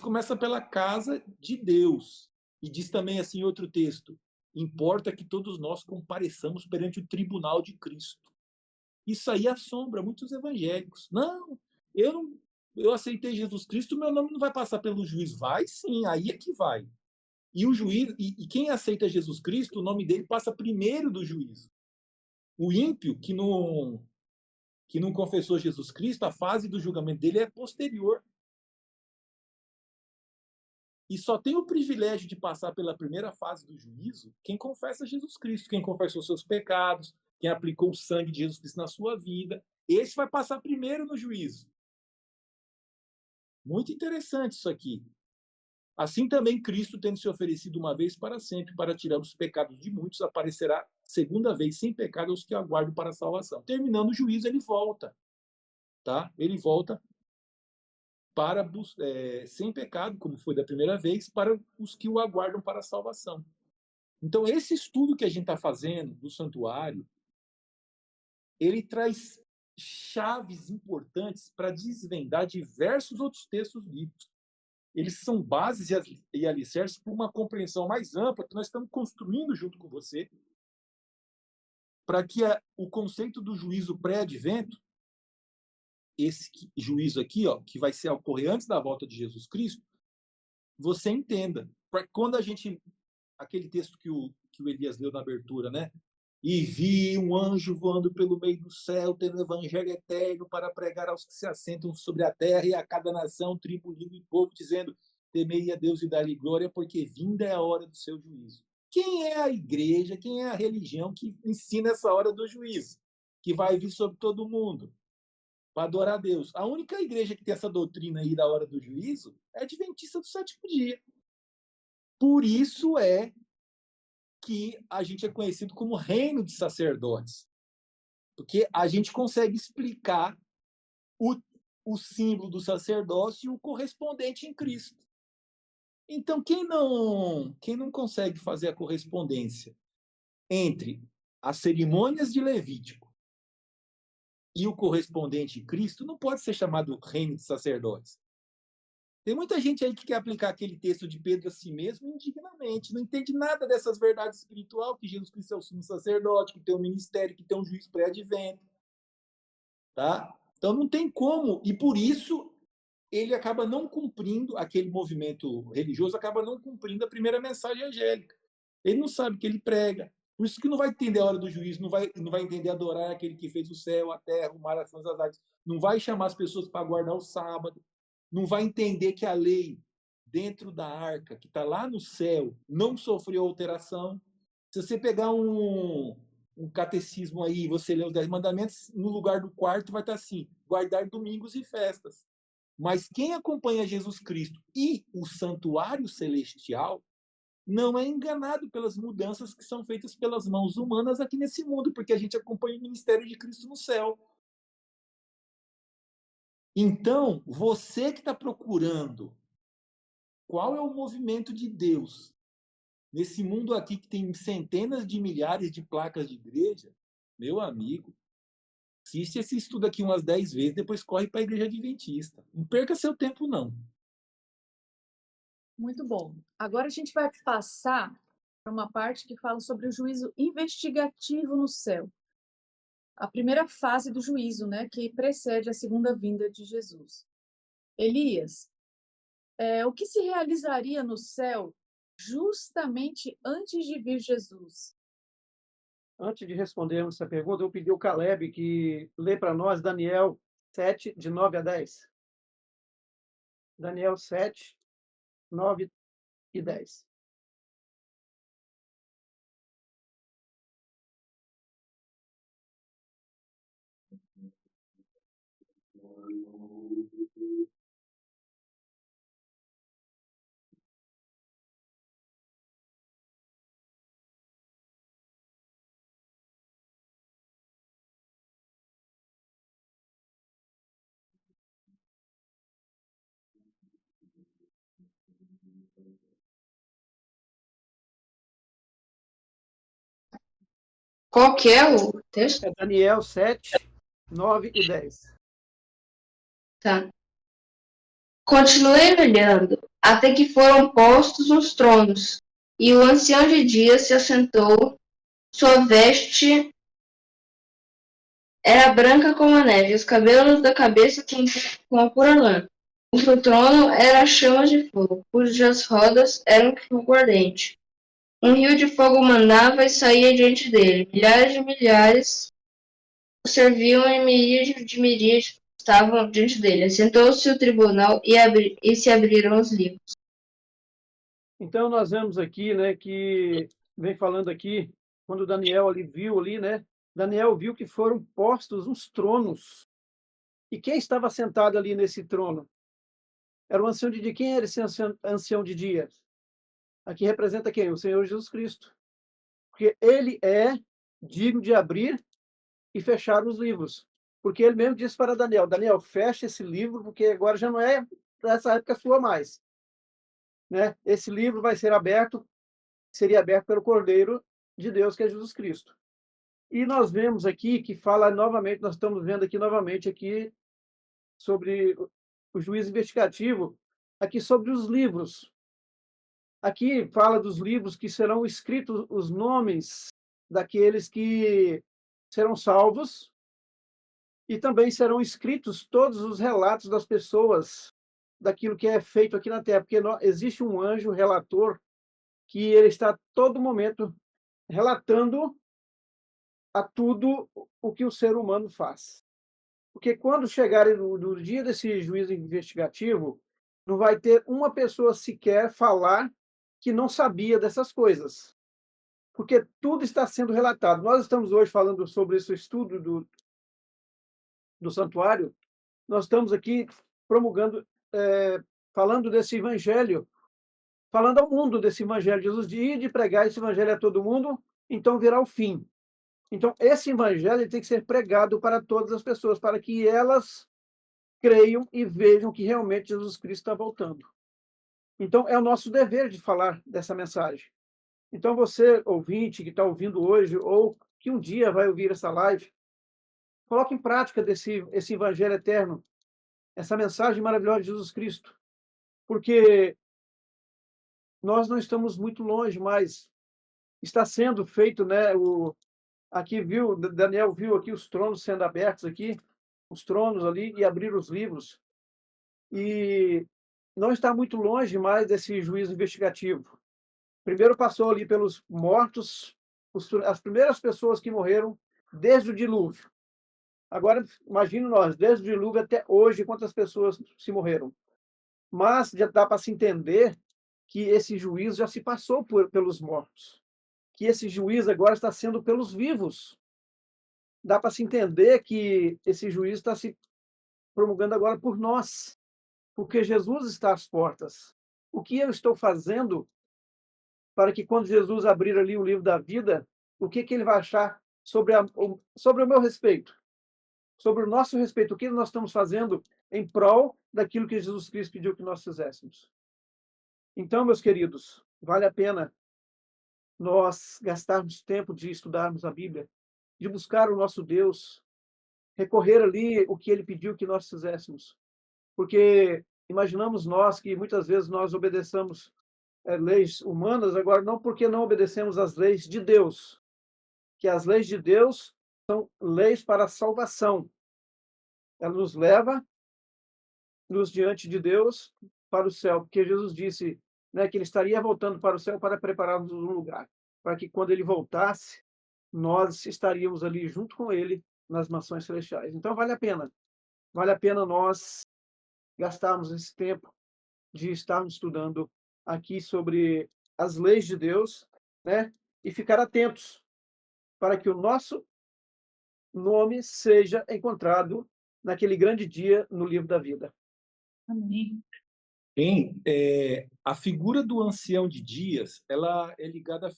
começa pela casa de Deus. E diz também assim em outro texto, importa que todos nós compareçamos perante o tribunal de Cristo. Isso aí assombra muitos evangélicos. Não, eu aceitei Jesus Cristo, meu nome não vai passar pelo juízo. Vai sim, aí é que vai. E o juiz, e quem aceita Jesus Cristo, o nome dele passa primeiro do juízo. O ímpio, que não confessou Jesus Cristo, a fase do julgamento dele é posterior. E só tem o privilégio de passar pela primeira fase do juízo quem confessa Jesus Cristo, quem confessou seus pecados, quem aplicou o sangue de Jesus Cristo na sua vida. Esse vai passar primeiro no juízo. Muito interessante isso aqui. Assim também Cristo, tendo se oferecido uma vez para sempre para tirar os pecados de muitos, aparecerá segunda vez sem pecado aos que aguardam para a salvação. Terminando o juízo, ele volta. Tá? Ele volta para sem pecado, como foi da primeira vez, para os que o aguardam para a salvação. Então, esse estudo que a gente está fazendo do santuário, ele traz chaves importantes para desvendar diversos outros textos bíblicos. Eles são bases e alicerces para uma compreensão mais ampla que nós estamos construindo junto com você, para que o conceito do juízo pré-advento, esse juízo aqui, que vai ocorrer antes da volta de Jesus Cristo, você entenda. Para quando aquele texto que o Elias leu na abertura, né? E vi um anjo voando pelo meio do céu, tendo o evangelho eterno para pregar aos que se assentam sobre a terra e a cada nação, tribo, língua e povo, dizendo, temei a Deus e dá-lhe glória, porque vinda é a hora do seu juízo. Quem é a igreja, quem é a religião que ensina essa hora do juízo? Que vai vir sobre todo mundo para adorar a Deus. A única igreja que tem essa doutrina aí da hora do juízo é a Adventista do sétimo dia. Por isso é que a gente é conhecido como reino de sacerdotes. Porque a gente consegue explicar o símbolo do sacerdócio e o correspondente em Cristo. Então, quem não consegue fazer a correspondência entre as cerimônias de Levítico e o correspondente em Cristo, não pode ser chamado reino de sacerdotes. Tem muita gente aí que quer aplicar aquele texto de Pedro a si mesmo indignamente, não entende nada dessas verdades espirituais, que Jesus Cristo é o sumo sacerdote, que tem um ministério, que tem um juiz pré-advento. Tá? Então não tem como, e por isso ele acaba não cumprindo, aquele movimento religioso acaba não cumprindo a primeira mensagem angélica. Ele não sabe o que ele prega, por isso que não vai entender a hora do juízo, não vai entender adorar aquele que fez o céu, a terra, o mar, as fontes, as águas, não vai chamar as pessoas para guardar o sábado, não vai entender que a lei dentro da arca, que está lá no céu, não sofreu alteração. Se você pegar um catecismo aí, você ler os 10 mandamentos, no lugar do quarto vai estar assim: guardar domingos e festas. Mas quem acompanha Jesus Cristo e o santuário celestial não é enganado pelas mudanças que são feitas pelas mãos humanas aqui nesse mundo, porque a gente acompanha o ministério de Cristo no céu. Então, você que está procurando qual é o movimento de Deus nesse mundo aqui que tem centenas de milhares de placas de igreja, meu amigo, assiste esse estudo aqui umas 10 vezes, depois corre para a igreja adventista. Não perca seu tempo, não. Muito bom. Agora a gente vai passar para uma parte que fala sobre o juízo investigativo no céu. A primeira fase do juízo, né, que precede a segunda vinda de Jesus. Elias, o que se realizaria no céu justamente antes de vir Jesus? Antes de respondermos essa pergunta, eu pedi ao Caleb que lê para nós Daniel 7, de 9 a 10. Daniel 7, 9 e 10. Qual que é o texto? É Daniel 7, 9 e 10. Tá. Continuei olhando, até que foram postos os tronos, e o ancião de dias se assentou, sua veste era branca como a neve, os cabelos da cabeça como a pura lã. O seu trono era chamas de fogo, cujas rodas eram fogo ardente. Um rio de fogo mandava e saía diante dele. Milhares de milhares o serviam e miríades de miríades estavam diante dele. Assentou-se o tribunal e se abriram os livros. Então, nós vemos aqui, né, que vem falando aqui, quando Daniel ali viu ali, né, Daniel viu que foram postos uns tronos. E quem estava sentado ali nesse trono? Era o ancião de dia. Quem era esse ancião de dias? Aqui representa quem? O Senhor Jesus Cristo. Porque ele é digno de abrir e fechar os livros. Porque ele mesmo disse para Daniel: Daniel, fecha esse livro, porque agora já não é dessa época sua mais. Né? Esse livro vai ser aberto, seria aberto pelo Cordeiro de Deus, que é Jesus Cristo. E nós vemos aqui que fala novamente, nós estamos vendo aqui novamente aqui sobre o juízo investigativo, aqui sobre os livros. Aqui fala dos livros que serão escritos os nomes daqueles que serão salvos, e também serão escritos todos os relatos das pessoas daquilo que é feito aqui na Terra, porque existe um anjo relator que ele está a todo momento relatando a tudo o que o ser humano faz. Porque quando chegar no dia desse juízo investigativo, não vai ter uma pessoa sequer falar que não sabia dessas coisas. Porque tudo está sendo relatado. Nós estamos hoje falando sobre esse estudo do santuário, nós estamos aqui promulgando, falando desse evangelho, falando ao mundo desse evangelho. Jesus diz de pregar esse evangelho a todo mundo, então virá o fim. Então, esse evangelho tem que ser pregado para todas as pessoas, para que elas creiam e vejam que realmente Jesus Cristo está voltando. Então, é o nosso dever de falar dessa mensagem. Então, você, ouvinte, que está ouvindo hoje, ou que um dia vai ouvir essa live, coloque em prática esse evangelho eterno, essa mensagem maravilhosa de Jesus Cristo, porque nós não estamos muito longe, mas está sendo feito, né? Aqui Daniel viu aqui os tronos sendo abertos aqui, os tronos ali, e abrir os livros. E não está muito longe mais desse juízo investigativo. Primeiro passou ali pelos mortos, as primeiras pessoas que morreram desde o dilúvio. Agora, imagine nós, desde o dilúvio até hoje, quantas pessoas se morreram. Mas já dá para se entender que esse juízo já se passou pelos mortos, que esse juízo agora está sendo pelos vivos. Dá para se entender que esse juízo está se promulgando agora por nós, porque Jesus está às portas. O que eu estou fazendo para que quando Jesus abrir ali o livro da vida, o que ele vai achar sobre o meu respeito, sobre o nosso respeito, o que nós estamos fazendo em prol daquilo que Jesus Cristo pediu que nós fizéssemos. Então, meus queridos, vale a pena nós gastarmos tempo de estudarmos a Bíblia, de buscar o nosso Deus, recorrer ali o que ele pediu que nós fizéssemos. Porque imaginamos nós que muitas vezes nós obedeçamos leis humanas, agora não porque não obedecemos às leis de Deus, que as leis de Deus são leis para a salvação. Ela nos leva diante de Deus para o céu, porque Jesus disse, né, que ele estaria voltando para o céu para preparar-nos um lugar, para que quando ele voltasse, nós estaríamos ali junto com ele nas mansões celestiais. Então vale a pena nós gastarmos esse tempo de estarmos estudando aqui sobre as leis de Deus, né, e ficar atentos para que o nosso nome seja encontrado naquele grande dia no livro da vida. Amém. A figura do ancião de dias, ela é ligada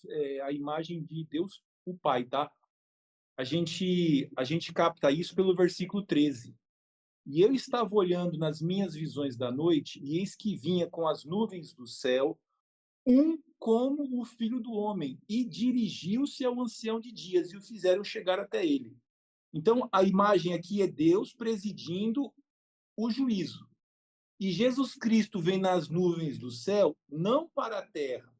à imagem de Deus, o Pai, tá? A gente capta isso pelo versículo 13. E eu estava olhando nas minhas visões da noite, e eis que vinha com as nuvens do céu, como o Filho do Homem, e dirigiu-se ao ancião de dias, e o fizeram chegar até ele. Então, a imagem aqui é Deus presidindo o juízo. E Jesus Cristo vem nas nuvens do céu, não para a terra,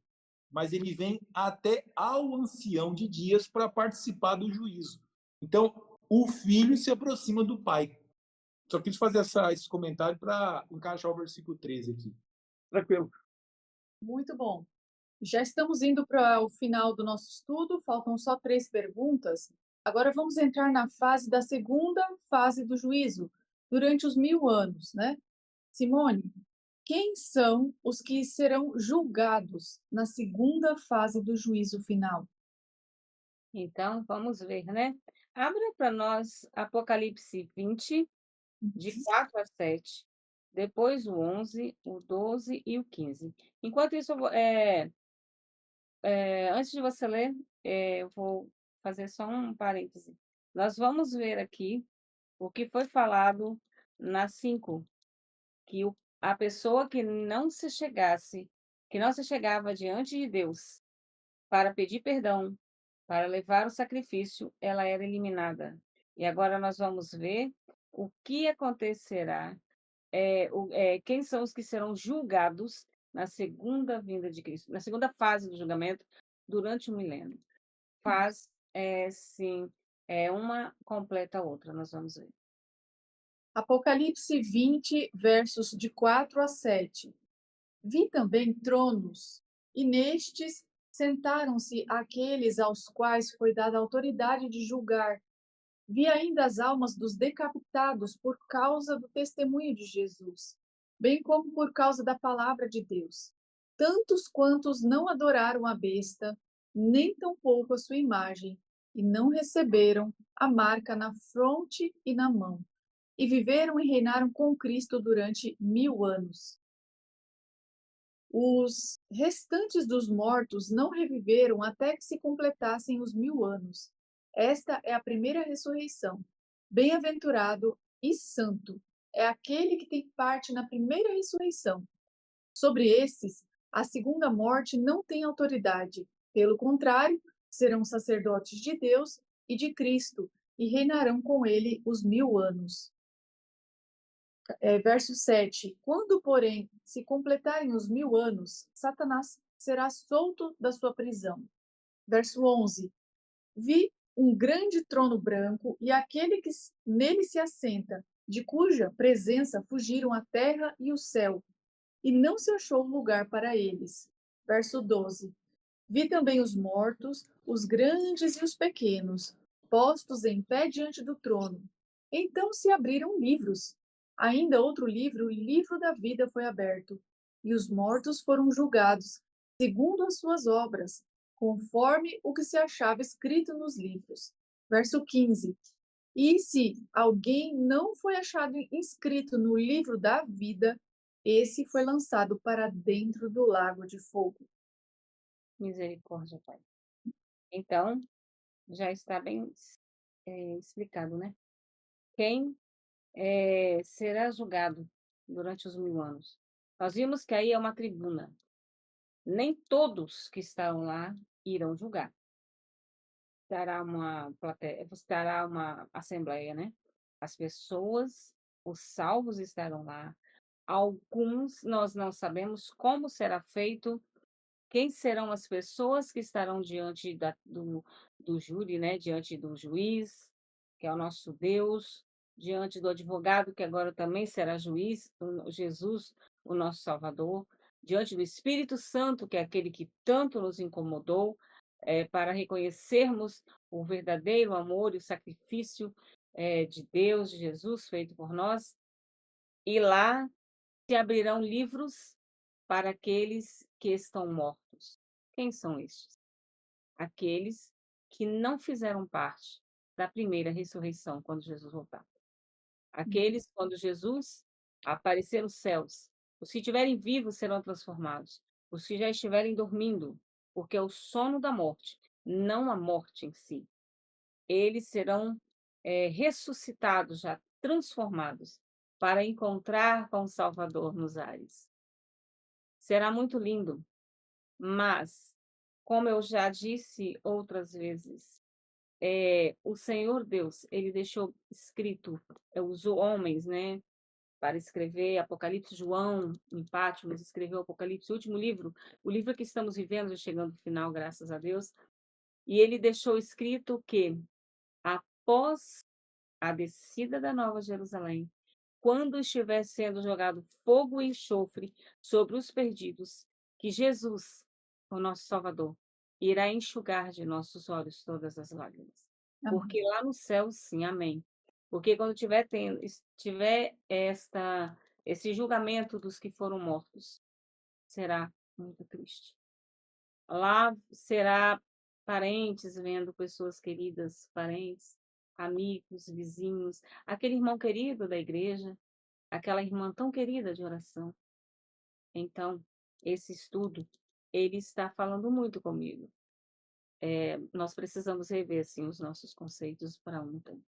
mas ele vem até ao ancião de dias para participar do juízo. Então, o Filho se aproxima do Pai. Só quis fazer esse comentário para encaixar o versículo 13 aqui. Tranquilo. Muito bom. Já estamos indo para o final do nosso estudo, faltam só 3 perguntas. Agora vamos entrar na fase da segunda fase do juízo, durante os 1000 anos, né? Simone, quem são os que serão julgados na segunda fase do juízo final? Então, vamos ver, né? Abra para nós Apocalipse 20, de 4 a 7, depois o 11, o 12 e o 15. Enquanto isso, antes de você ler, eu vou fazer só um parêntese. Nós vamos ver aqui o que foi falado na 5, que a pessoa que não se chegava diante de Deus para pedir perdão, para levar o sacrifício, ela era eliminada. E agora nós vamos ver o que acontecerá, quem são os que serão julgados na segunda vinda de Cristo, na segunda fase do julgamento, durante o milênio. Sim, uma completa a outra, nós vamos ver. Apocalipse 20, versos de 4 a 7. Vi também tronos, e nestes sentaram-se aqueles aos quais foi dada a autoridade de julgar. Vi ainda as almas dos decapitados por causa do testemunho de Jesus, bem como por causa da palavra de Deus. Tantos quantos não adoraram a besta, nem tampouco a sua imagem, e não receberam a marca na fronte e na mão, e viveram e reinaram com Cristo durante 1000 anos. Os restantes dos mortos não reviveram até que se completassem os 1000 anos. Esta é a primeira ressurreição. Bem-aventurado e santo é aquele que tem parte na primeira ressurreição. Sobre esses, a segunda morte não tem autoridade. Pelo contrário, serão sacerdotes de Deus e de Cristo e reinarão com ele os 1000 anos. Verso 7. Quando, porém, se completarem os 1000 anos, Satanás será solto da sua prisão. Verso 11. Vi um grande trono branco e aquele que nele se assenta, de cuja presença fugiram a terra e o céu, e não se achou lugar para eles. Verso 12. Vi também os mortos, os grandes e os pequenos, postos em pé diante do trono. Então se abriram livros, Ainda outro livro, o livro da vida foi aberto, e os mortos foram julgados, segundo as suas obras, conforme o que se achava escrito nos livros. Verso 15. E se alguém não foi achado inscrito no livro da vida, esse foi lançado para dentro do lago de fogo. Misericórdia, Pai. Então, já está bem explicado, né? Quem será julgado durante os 1000 anos? Nós vimos que aí é uma tribuna. Nem todos que estão lá irão julgar. Estará uma plateia, estará uma assembleia, né? As pessoas, os salvos estarão lá. Alguns nós não sabemos como será feito, quem serão as pessoas que estarão diante do júri, né? Diante do juiz, que é o nosso Deus, diante do advogado, que agora também será juiz, Jesus, o nosso Salvador, diante do Espírito Santo, que é aquele que tanto nos incomodou, para reconhecermos o verdadeiro amor e o sacrifício de Deus, de Jesus, feito por nós, e lá se abrirão livros para aqueles que estão mortos. Quem são estes? Aqueles que não fizeram parte da primeira ressurreição quando Jesus voltar. Aqueles quando Jesus aparecer nos céus. Os que estiverem vivos serão transformados. Os que já estiverem dormindo, porque é o sono da morte, não a morte em si. Eles serão ressuscitados, já transformados, para encontrar com o Salvador nos ares. Será muito lindo, mas, como eu já disse outras vezes, o Senhor Deus, ele deixou escrito, usou homens, né, para escrever Apocalipse. João, em Patmos, escreveu Apocalipse, o último livro, o livro que estamos vivendo, já chegando ao final, graças a Deus, e ele deixou escrito que, após a descida da Nova Jerusalém, quando estiver sendo jogado fogo e enxofre sobre os perdidos, que Jesus, o nosso Salvador, irá enxugar de nossos olhos todas as lágrimas. Amém. Porque lá no céu, sim, amém. Porque quando tiver esse julgamento dos que foram mortos, será muito triste. Lá será parentes vendo pessoas queridas, parentes, amigos, vizinhos, aquele irmão querido da igreja, aquela irmã tão querida de oração. Então, esse estudo, ele está falando muito comigo. Nós precisamos rever, assim, os nossos conceitos para ontem.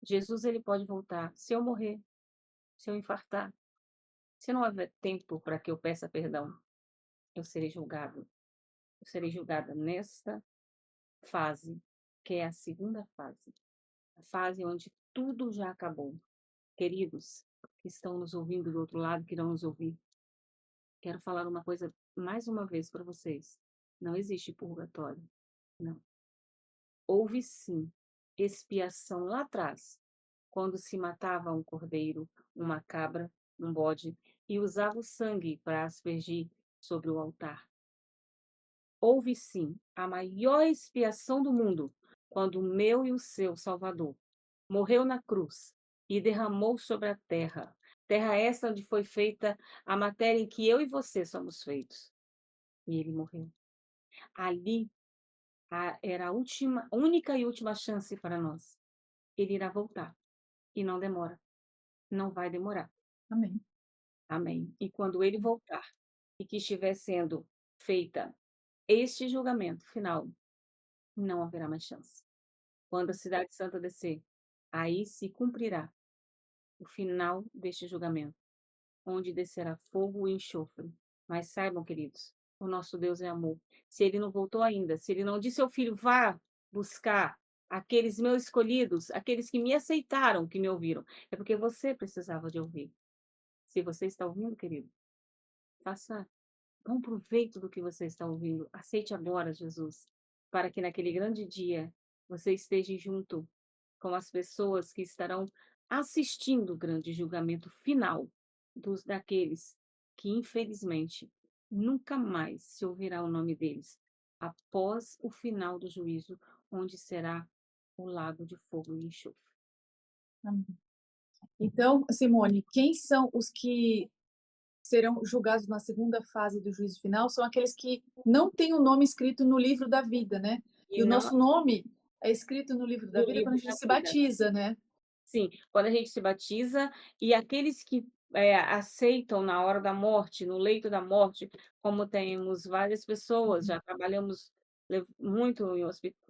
Jesus, ele pode voltar. Se eu morrer, se eu infartar, se não houver tempo para que eu peça perdão, eu serei julgado. Eu serei julgada nesta fase, que é a segunda fase. A fase onde tudo já acabou. Queridos que estão nos ouvindo do outro lado, que irão nos ouvir, quero falar uma coisa mais uma vez para vocês. Não existe purgatório. Não. Houve sim expiação lá atrás, quando se matava um cordeiro, uma cabra, um bode, e usava o sangue para aspergir sobre o altar. Houve sim a maior expiação do mundo, quando o meu e o seu Salvador morreu na cruz e derramou sobre a terra, terra essa onde foi feita a matéria em que eu e você somos feitos. E ele morreu. Ali era a única e última chance para nós. Ele irá voltar. E não demora. Não vai demorar. Amém. Amém. E quando ele voltar e que estiver sendo feita este julgamento final, não haverá mais chance. Quando a cidade santa descer, aí se cumprirá o final deste julgamento, onde descerá fogo e enxofre. Mas saibam, queridos, o nosso Deus é amor. Se ele não voltou ainda, se ele não disse ao filho, vá buscar aqueles meus escolhidos, aqueles que me aceitaram, que me ouviram, é porque você precisava de ouvir. Se você está ouvindo, querido, faça bom proveito do que você está ouvindo. Aceite agora Jesus, para que naquele grande dia você esteja junto com as pessoas que estarão assistindo o grande julgamento final daqueles que, infelizmente, nunca mais se ouvirá o nome deles após o final do juízo, onde será o lago de fogo e enxofre. Amém. Então, Simone, quem são os que serão julgados na segunda fase do juízo final? São aqueles que não têm o nome escrito no livro da vida, né? E E o não nosso nome é escrito no livro da no vida quando a livro gente da se vida. batiza, né? Sim, quando a gente se batiza e aqueles que, aceitam na hora da morte, no leito da morte, como temos várias pessoas, já trabalhamos muito em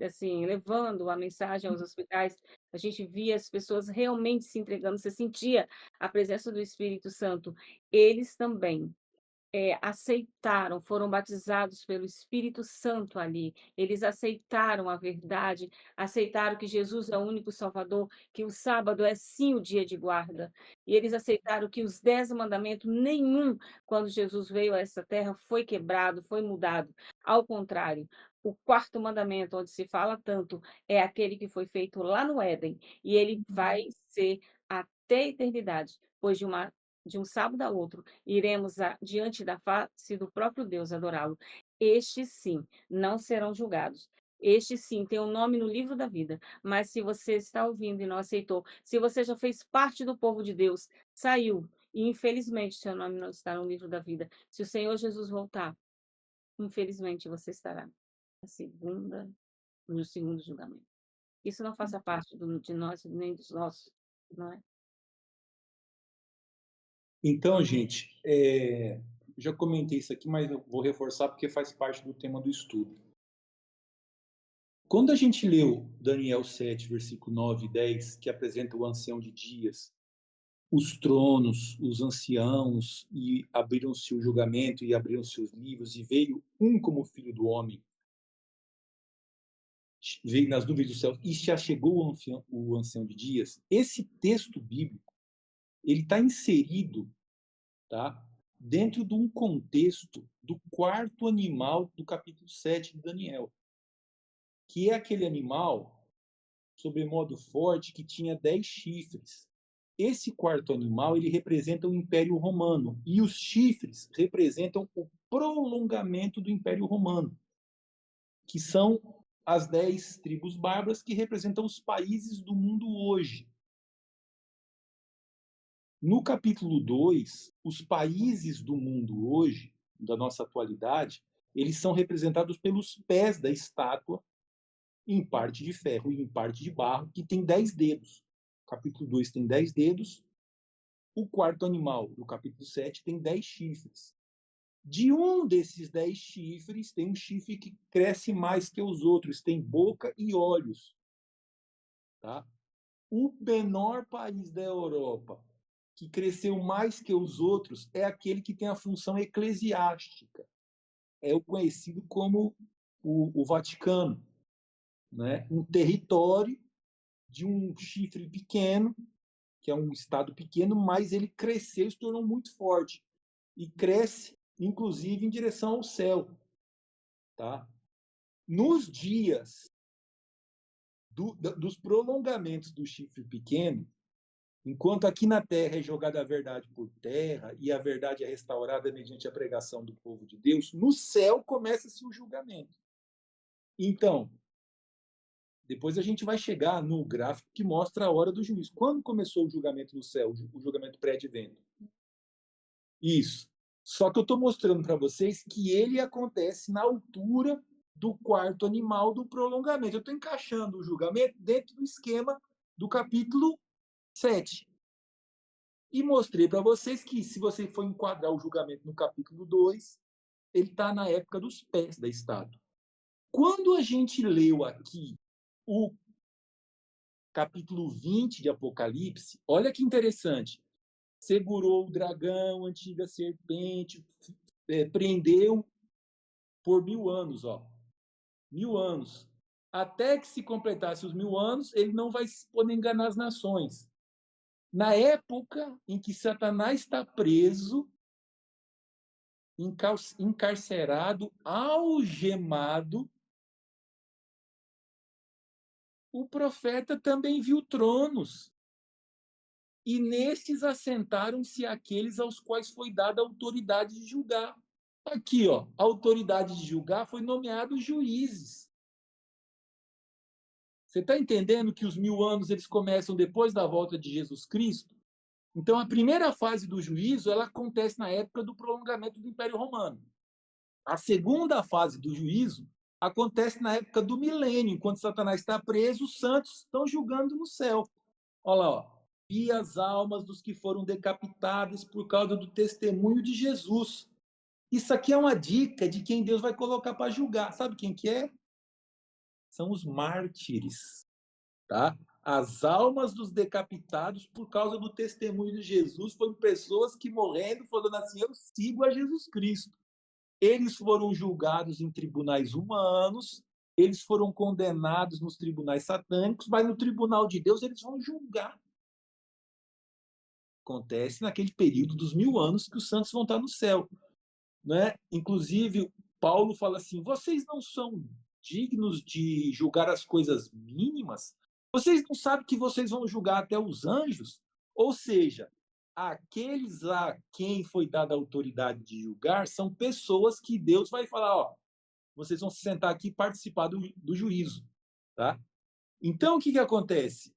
assim, levando a mensagem aos hospitais, a gente via as pessoas realmente se entregando, você sentia a presença do Espírito Santo. Eles também aceitaram, foram batizados pelo Espírito Santo ali. Eles aceitaram a verdade, aceitaram que Jesus é o único Salvador, que o sábado é sim o dia de guarda. E eles aceitaram que os 10 mandamentos, nenhum, quando Jesus veio a essa terra, foi quebrado, foi mudado. Ao contrário, o quarto mandamento, onde se fala tanto, é aquele que foi feito lá no Éden, e ele vai ser até a eternidade, pois de um sábado a outro, iremos diante da face do próprio Deus adorá-lo. Estes sim não serão julgados. Estes sim têm o nome no livro da vida. Mas se você está ouvindo e não aceitou, se você já fez parte do povo de Deus, saiu, e infelizmente seu nome não está no livro da vida. Se o Senhor Jesus voltar, infelizmente você estará no segundo julgamento. Isso não faça parte de nós, nem dos nossos, não é? Então, gente, já comentei isso aqui, mas eu vou reforçar porque faz parte do tema do estudo. Quando a gente leu Daniel 7, versículo 9 e 10, que apresenta o ancião de dias, os tronos, os anciãos, e abriram-se o julgamento e abriram-se os livros, e veio um como filho do homem, veio nas nuvens do céu, e se achegou o ancião de dias. Esse texto bíblico, ele está inserido, tá, dentro de um contexto do quarto animal do capítulo 7 de Daniel, que é aquele animal, sobremodo forte, que tinha 10 chifres. Esse quarto animal, ele representa o Império Romano, e os chifres representam o prolongamento do Império Romano, que são as 10 tribos bárbaras que representam os países do mundo hoje. No capítulo 2, os países do mundo hoje, da nossa atualidade, eles são representados pelos pés da estátua, em parte de ferro e em parte de barro, que tem 10 dedos. O capítulo 2 tem 10 dedos. O quarto animal, no capítulo 7, tem 10 chifres. De um desses 10 chifres, tem um chifre que cresce mais que os outros, tem boca e olhos. Tá? O menor país da Europa, que cresceu mais que os outros, é aquele que tem a função eclesiástica. É o conhecido como o Vaticano, né? Um território de um chifre pequeno, que é um estado pequeno, mas ele cresceu e se tornou muito forte. E cresce, inclusive, em direção ao céu. Tá? Nos dias dos prolongamentos do chifre pequeno, enquanto aqui na terra é jogada a verdade por terra e a verdade é restaurada mediante a pregação do povo de Deus, no céu começa-se o julgamento. Então, depois a gente vai chegar no gráfico que mostra a hora do juízo. Quando começou o julgamento no céu, o julgamento pré-advento? Isso. Só que eu estou mostrando para vocês que ele acontece na altura do quarto animal do prolongamento. Eu estou encaixando o julgamento dentro do esquema do capítulo 7. E mostrei para vocês que, se você for enquadrar o julgamento no capítulo 2, ele está na época dos pés da estátua. Quando a gente leu aqui o capítulo 20 de Apocalipse, olha que interessante. Segurou o dragão, a antiga serpente, prendeu por 1000 anos, ó. 1000 anos. Até que se completasse os 1000 anos, ele não vai poder enganar as nações. Na época em que Satanás está preso, encarcerado, algemado, o profeta também viu tronos. E nestes assentaram-se aqueles aos quais foi dada a autoridade de julgar. Aqui, ó, a autoridade de julgar foi nomeado juízes. Você está entendendo que os 1000 anos eles começam depois da volta de Jesus Cristo? Então, a primeira fase do juízo ela acontece na época do prolongamento do Império Romano. A segunda fase do juízo acontece na época do milênio, enquanto Satanás está preso, os santos estão julgando no céu. Olha lá, ó. E as almas dos que foram decapitados por causa do testemunho de Jesus. Isso aqui é uma dica de quem Deus vai colocar para julgar. Sabe quem que é? São os mártires, tá? As almas dos decapitados por causa do testemunho de Jesus foram pessoas que morrendo falando assim, eu sigo a Jesus Cristo. Eles foram julgados em tribunais humanos, eles foram condenados nos tribunais satânicos, mas no tribunal de Deus eles vão julgar. Acontece naquele período dos 1000 anos que os santos vão estar no céu, né? Inclusive, Paulo fala assim, vocês não são dignos de julgar as coisas mínimas? Vocês não sabem que vocês vão julgar até os anjos? Ou seja, aqueles a quem foi dada a autoridade de julgar são pessoas que Deus vai falar, ó, vocês vão se sentar aqui e participar do juízo, tá? Então, o que acontece?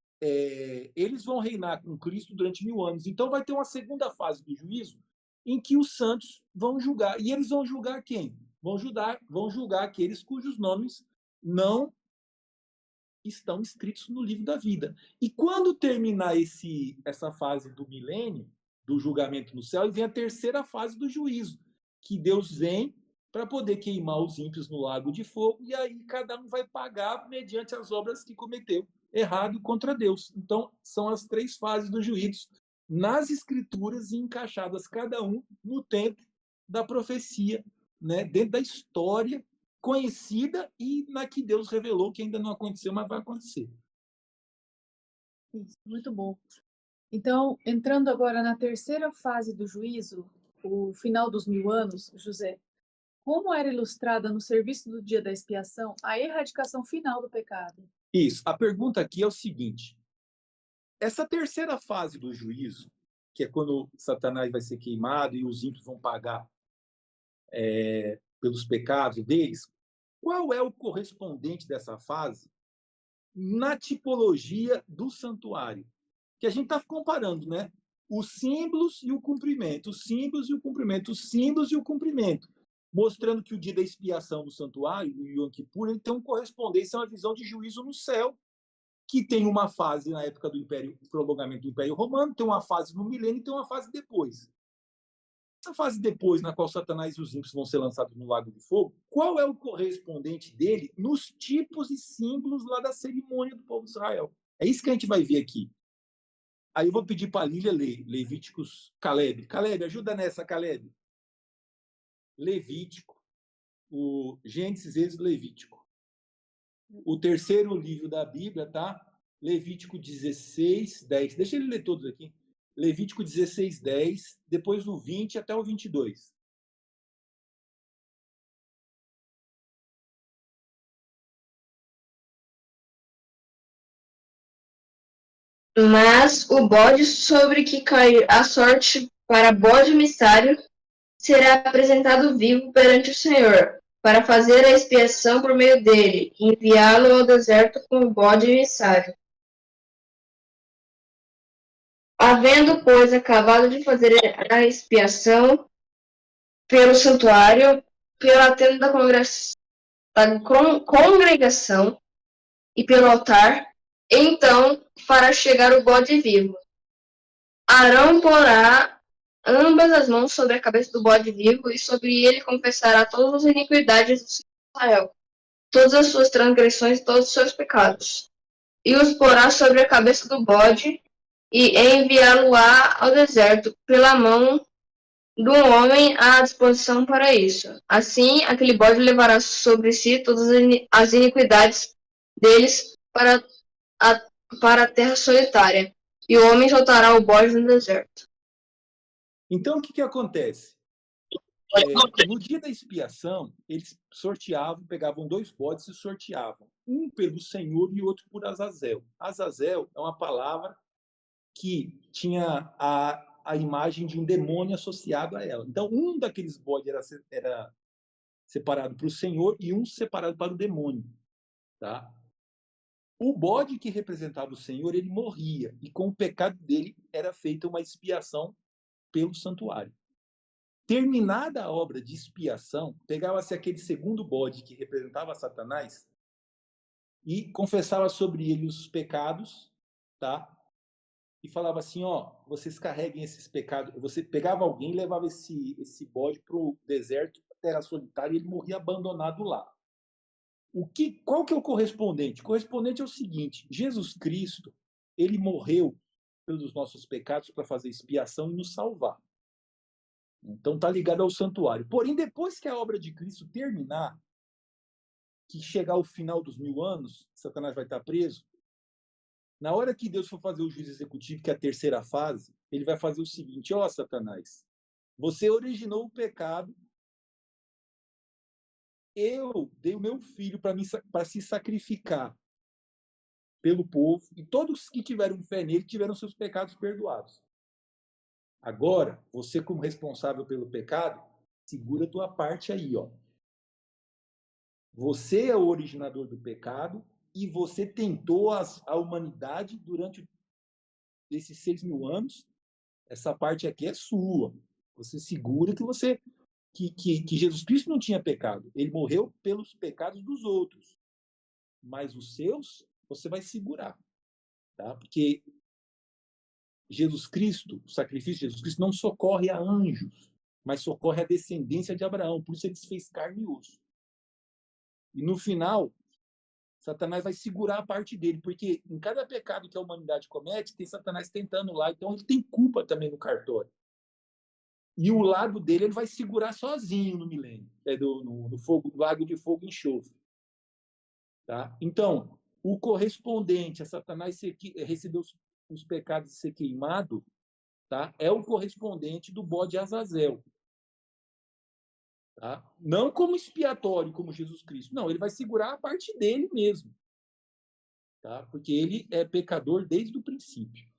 Eles vão reinar com Cristo durante 1000 anos. Então, vai ter uma segunda fase do juízo em que os santos vão julgar. E eles vão julgar quem? Vão julgar aqueles cujos nomes não estão escritos no livro da vida. E quando terminar essa fase do milênio, do julgamento no céu, e vem a terceira fase do juízo, que Deus vem para poder queimar os ímpios no lago de fogo, e aí cada um vai pagar mediante as obras que cometeu errado contra Deus. Então, são as 3 fases do juízo nas Escrituras e encaixadas cada um no tempo da profecia, né? Dentro da história conhecida e na que Deus revelou, que ainda não aconteceu, mas vai acontecer. Isso, muito bom. Então, entrando agora na terceira fase do juízo, o final dos 1000 anos, José, como era ilustrada no serviço do dia da expiação a erradicação final do pecado? Isso. A pergunta aqui é o seguinte, essa terceira fase do juízo, que é quando Satanás vai ser queimado e os ímpios vão pagar pelos pecados deles, qual é o correspondente dessa fase na tipologia do santuário? Que a gente está comparando, né? Os símbolos e o cumprimento, os símbolos e o cumprimento, os símbolos e o cumprimento, mostrando que o dia da expiação do santuário, o Yom Kippur, ele tem uma correspondência a uma visão de juízo no céu, que tem uma fase na época do prolongamento do Império Romano, tem uma fase no milênio e tem uma fase depois. Essa fase depois, na qual Satanás e os ímpios vão ser lançados no lago de fogo, qual é o correspondente dele nos tipos e símbolos lá da cerimônia do povo de Israel? É isso que a gente vai ver aqui. Aí eu vou pedir para a Lília ler Levíticos, Caleb. Caleb, ajuda nessa, Caleb. Levítico, o Gênesis, Êxodo, Levítico. O terceiro livro da Bíblia, tá? Levítico 16, 10. Deixa ele ler todos aqui. Levítico 16, 10, depois do 20 até o 22. Mas o bode sobre que cair a sorte para bode emissário será apresentado vivo perante o Senhor, para fazer a expiação por meio dele, e enviá-lo ao deserto como bode emissário. Havendo, pois, acabado de fazer a expiação pelo santuário, pela tenda da congregação e pelo altar, então fará chegar o bode vivo. Arão porá ambas as mãos sobre a cabeça do bode vivo, e sobre ele confessará todas as iniquidades de Israel, todas as suas transgressões e todos os seus pecados. E os porá sobre a cabeça do bode, e enviá-lo-á ao deserto, pela mão de um homem à disposição para isso. Assim, aquele bode levará sobre si todas as iniquidades deles para a terra solitária, e o homem soltará o bode no deserto. Então, o que acontece? No dia da expiação, eles sorteavam, pegavam 2 bodes e sorteavam. Um pelo Senhor e outro por Azazel. Azazel é uma palavra que tinha a imagem de um demônio associado a ela. Então, um daqueles bodes era separado para o Senhor e um separado para o demônio. Tá? O bode que representava o Senhor, ele morria, e com o pecado dele era feita uma expiação pelo santuário. Terminada a obra de expiação, pegava-se aquele segundo bode que representava Satanás e confessava sobre ele os pecados, tá? E falava assim, ó, vocês carreguem esses pecados. Você pegava alguém e levava esse bode para o deserto, terra solitária, e ele morria abandonado lá. Qual que é o correspondente? O correspondente é o seguinte: Jesus Cristo, ele morreu pelos nossos pecados para fazer expiação e nos salvar. Então está ligado ao santuário. Porém, depois que a obra de Cristo terminar, que chegar ao final dos 1000 anos, Satanás vai estar preso. Na hora que Deus for fazer o juízo executivo, que é a terceira fase, ele vai fazer o seguinte: ó, Satanás, você originou o pecado, eu dei o meu filho para se sacrificar pelo povo, e todos que tiveram fé nele tiveram seus pecados perdoados. Agora, você como responsável pelo pecado, segura a tua parte aí, ó. Você é o originador do pecado e você tentou a humanidade durante esses 6.000 anos. Essa parte aqui é sua. Você segura que Jesus Cristo não tinha pecado. Ele morreu pelos pecados dos outros. Mas os seus, você vai segurar. Tá? Porque Jesus Cristo, o sacrifício de Jesus Cristo, não socorre a anjos, mas socorre a descendência de Abraão. Por isso ele se fez carne e osso. E no final, Satanás vai segurar a parte dele, porque em cada pecado que a humanidade comete, tem Satanás tentando lá, então ele tem culpa também no cartório. E o lado dele ele vai segurar sozinho no milênio, no lago de fogo e enxofre. Tá? Então, o correspondente a Satanás receber os pecados e ser queimado, tá? É o correspondente do bode Azazel. Tá? Não como expiatório, como Jesus Cristo. Não, ele vai segurar a parte dele mesmo. Tá? Porque ele é pecador desde o princípio.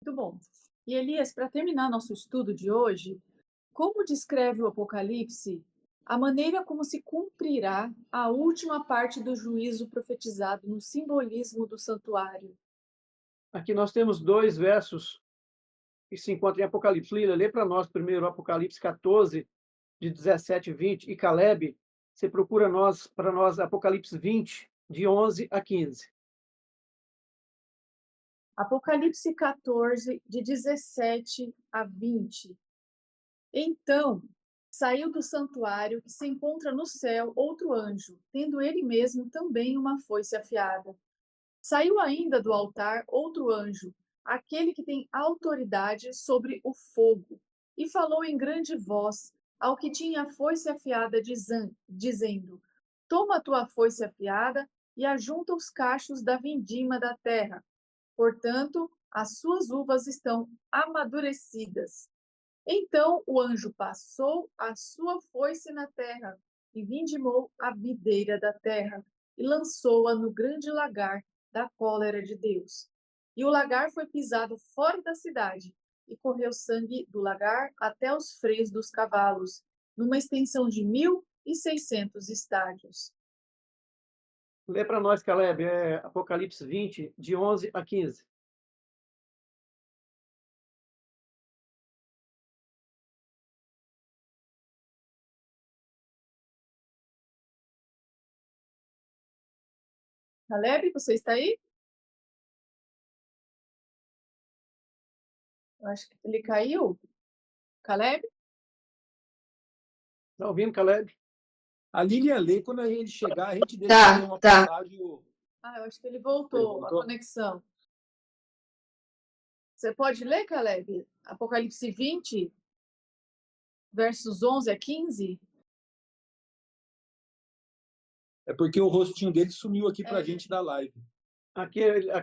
Muito bom. E Elias, para terminar nosso estudo de hoje, como descreve o Apocalipse a maneira como se cumprirá a última parte do juízo profetizado no simbolismo do santuário? Aqui nós temos 2 versos que se encontram em Apocalipse. Lila, lê para nós primeiro Apocalipse 14, de 17 e 20, e Caleb, você procura para nós Apocalipse 20, de 11 a 15. Apocalipse 14, de 17 a 20. Então, saiu do santuário e se encontra no céu outro anjo, tendo ele mesmo também uma foice afiada. Saiu ainda do altar outro anjo, aquele que tem autoridade sobre o fogo, e falou em grande voz ao que tinha a foice afiada, dizendo: Toma a tua foice afiada e ajunta os cachos da vindima da terra. Portanto, as suas uvas estão amadurecidas. Então o anjo passou a sua foice na terra e vindimou a videira da terra e lançou-a no grande lagar da cólera de Deus. E o lagar foi pisado fora da cidade, e correu sangue do lagar até os freios dos cavalos, numa extensão de 1.600 estádios. Lê para nós, Caleb, Apocalipse 20, de 11 a 15. Caleb, você está aí? Eu acho que ele caiu. Caleb? Está ouvindo, Caleb? A Lília lê, quando a gente chegar, a gente deixa uma passagem. Eu acho que ele voltou, a conexão. Você pode ler, Caleb? Apocalipse 20, versos 11 a 15? É porque o rostinho dele sumiu aqui para a gente da live. Aqui a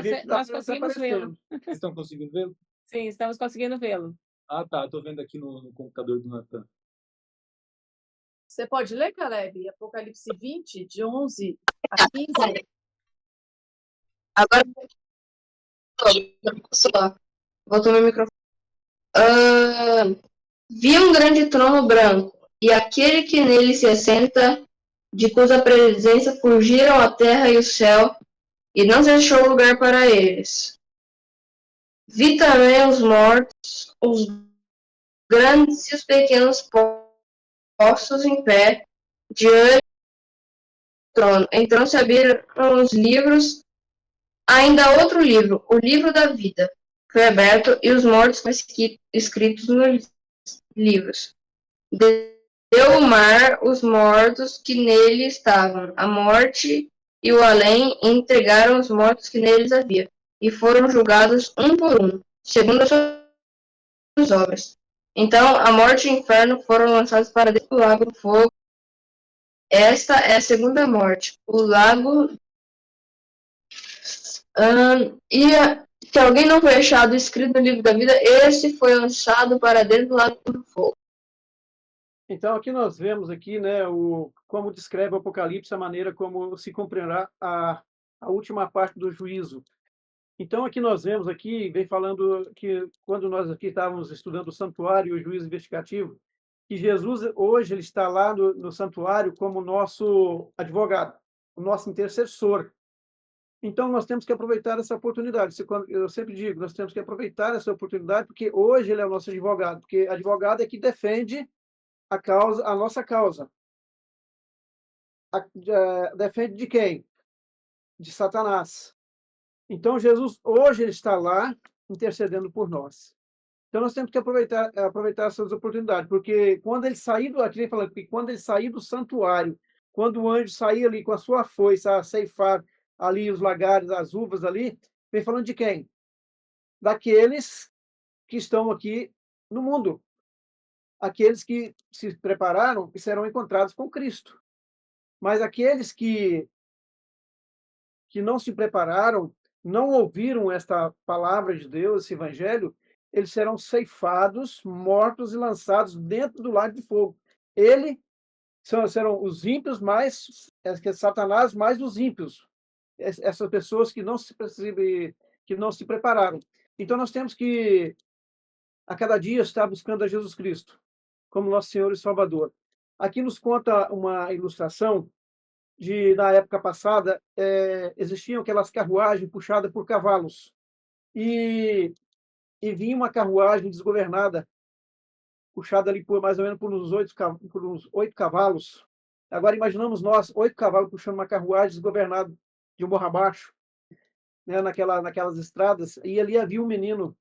gente nós conseguimos vê-lo. Vocês estão conseguindo vê-lo? Sim, estamos conseguindo vê-lo. Ah, tá. Estou vendo aqui no computador do Natan. Você pode ler, Caleb? Apocalipse 20, de 11 a 15? Agora, voltou meu microfone. Vi um grande trono branco, e aquele que nele se assenta, de cuja presença fugiram a terra e o céu, e não se achou lugar para eles. Vi também os mortos, os grandes e os pequenos postos em pé, diante do trono. Então se abriram os livros, ainda outro livro, o livro da vida, foi aberto, e os mortos foram escritos nos livros. Deu o mar os mortos que nele estavam, a morte e o além entregaram os mortos que neles havia, e foram julgados um por um, segundo as suas obras. Então a morte e o inferno foram lançados para dentro do lago do fogo. Esta é a segunda morte, o lago. Se alguém não foi achado escrito no livro da vida, esse foi lançado para dentro do lago do fogo. Então, aqui nós vemos aqui, né, como descreve o Apocalipse, a maneira como se cumprirá a última parte do juízo. Então, aqui nós vemos, aqui, vem falando que, quando nós aqui estávamos estudando o santuário e o juízo investigativo, que Jesus, hoje, ele está lá no santuário como nosso advogado, o nosso intercessor. Então, nós temos que aproveitar essa oportunidade. Eu sempre digo, nós temos que aproveitar essa oportunidade, porque hoje ele é o nosso advogado, porque advogado é que defende a nossa causa. Defende de quem? De Satanás. Então, Jesus, hoje, ele está lá intercedendo por nós. Então, nós temos que aproveitar essas oportunidades, porque quando ele sair quando ele sair do santuário, quando o anjo sair ali com a sua foice a ceifar ali os lagares, as uvas ali, vem falando de quem? Daqueles que estão aqui no mundo. Aqueles que se prepararam e serão encontrados com Cristo. Mas aqueles que não se prepararam, não ouviram esta palavra de Deus, esse evangelho, eles serão ceifados, mortos e lançados dentro do lago de fogo. Serão os ímpios mais, Satanás mais os ímpios. Essas pessoas que não se prepararam. Então nós temos que, a cada dia, estar buscando a Jesus Cristo como nosso Senhor e Salvador. Aqui nos conta uma ilustração na época passada, existiam aquelas carruagens puxadas por cavalos, e vinha uma carruagem desgovernada, puxada ali por mais ou menos por uns 8 cavalos. Agora imaginamos nós, 8 cavalos puxando uma carruagem desgovernada de um morro abaixo, né, naquelas estradas, e ali havia um menino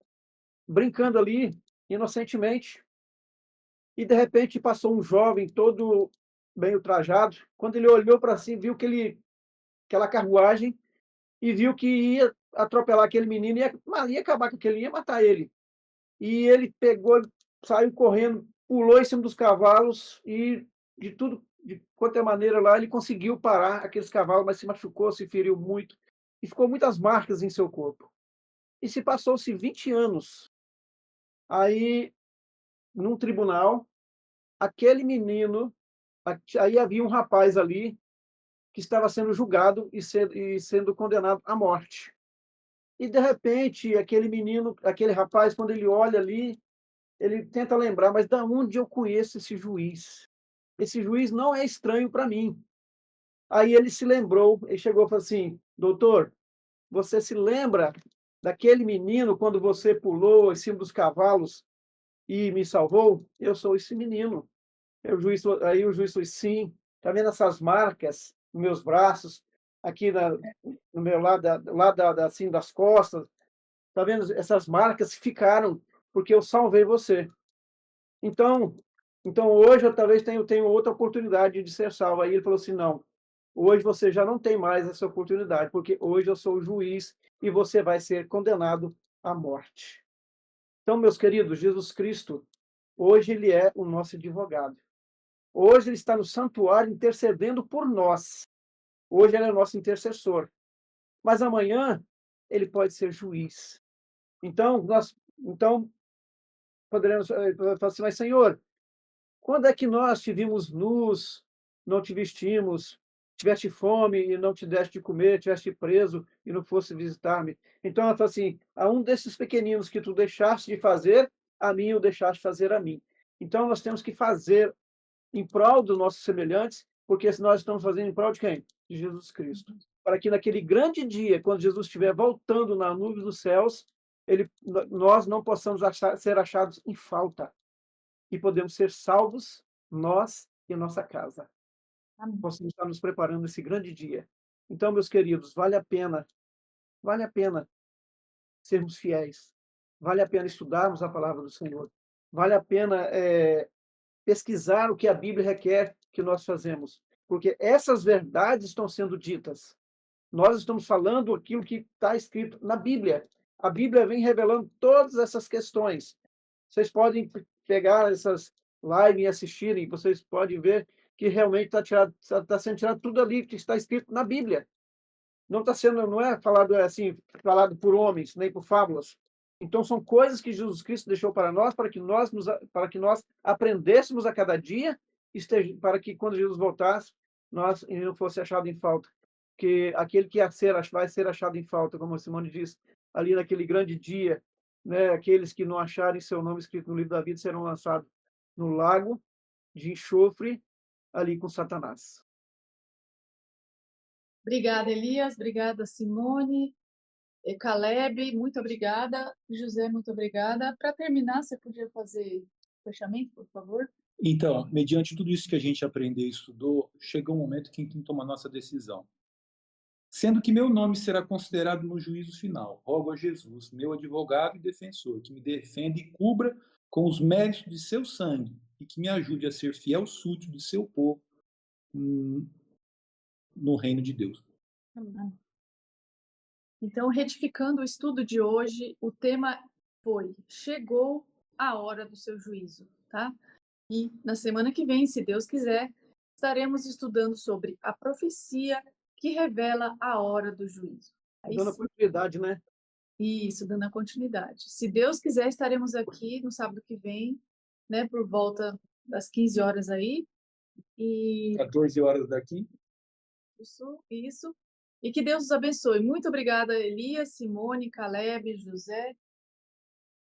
brincando ali, inocentemente, e de repente passou um jovem todo bem ultrajado. Quando ele olhou para si, viu aquela carruagem, e viu que ia atropelar aquele menino, ia acabar com aquele, ia matar ele. E ele pegou, saiu correndo, pulou em cima dos cavalos, e de qualquer maneira lá, ele conseguiu parar aqueles cavalos, mas se machucou, se feriu muito, e ficou muitas marcas em seu corpo. E se passou-se 20 anos. Aí, num tribunal, aquele menino, aí havia um rapaz ali que estava sendo julgado e sendo condenado à morte. E, de repente, aquele rapaz, quando ele olha ali, ele tenta lembrar, mas de onde eu conheço esse juiz? Esse juiz não é estranho para mim. Aí ele se lembrou, ele chegou e falou assim: doutor, você se lembra daquele menino quando você pulou em cima dos cavalos e me salvou? Eu sou esse menino. Aí o juiz falou: sim, está vendo essas marcas nos meus braços, aqui no meu lado assim, das costas? Está vendo? Essas marcas ficaram porque eu salvei você. Então hoje eu talvez tenho outra oportunidade de ser salvo. Aí ele falou assim: não, hoje você já não tem mais essa oportunidade, porque hoje eu sou o juiz e você vai ser condenado à morte. Então, meus queridos, Jesus Cristo, hoje ele é o nosso advogado. Hoje ele está no santuário intercedendo por nós. Hoje ele é o nosso intercessor. Mas amanhã ele pode ser juiz. Então, poderemos falar assim: mas Senhor, quando é que nós te vimos nus, não te vestimos, tiveste fome e não te deste de comer, tiveste preso e não fosse visitar-me? Então ela fala assim: a um desses pequeninos que tu deixaste de fazer, a mim o deixaste fazer a mim. Então nós temos que fazer em prol dos nossos semelhantes, porque nós estamos fazendo em prol de quem? De Jesus Cristo. Para que naquele grande dia, quando Jesus estiver voltando na nuvem dos céus, nós não possamos ser achados em falta e podemos ser salvos, nós e a nossa casa. Amém. Possamos estar nos preparando esse grande dia. Então, meus queridos, vale a pena sermos fiéis, vale a pena estudarmos a palavra do Senhor, vale a pena pesquisar o que a Bíblia requer que nós fazemos, porque essas verdades estão sendo ditas. Nós estamos falando aquilo que está escrito na Bíblia. A Bíblia vem revelando todas essas questões. Vocês podem pegar essas lives e assistirem, vocês podem ver que realmente está sendo tirado tudo ali que está escrito na Bíblia. Não é falado assim, falado por homens, nem por fábulas. Então são coisas que Jesus Cristo deixou para nós, para que nós aprendêssemos a cada dia, para que quando Jesus voltasse, nós não fosse achado em falta. Que aquele que vai ser achado em falta, como a Simone diz, ali naquele grande dia, né, aqueles que não acharem seu nome escrito no livro da vida serão lançados no lago de enxofre, ali com Satanás. Obrigada, Elias. Obrigada, Simone. Caleb, muito obrigada. José, muito obrigada. Para terminar, você podia fazer o fechamento, por favor? Então, mediante tudo isso que a gente aprendeu e estudou, chegou um momento que tem que tomar nossa decisão. Sendo que meu nome será considerado no juízo final, rogo a Jesus, meu advogado e defensor, que me defenda e cubra com os méritos de seu sangue e que me ajude a ser fiel súdito de seu povo no reino de Deus. Então, retificando o estudo de hoje, o tema foi: chegou a hora do seu juízo, tá? E na semana que vem, se Deus quiser, estaremos estudando sobre a profecia que revela a hora do juízo. Aí Dando sim, continuidade, né? isso, dando a continuidade. Se Deus quiser, estaremos aqui no sábado que vem, né, por volta das 15 horas aí. E 14 horas daqui. isso. E que Deus os abençoe. Muito obrigada, Elias, Simone, Caleb, José,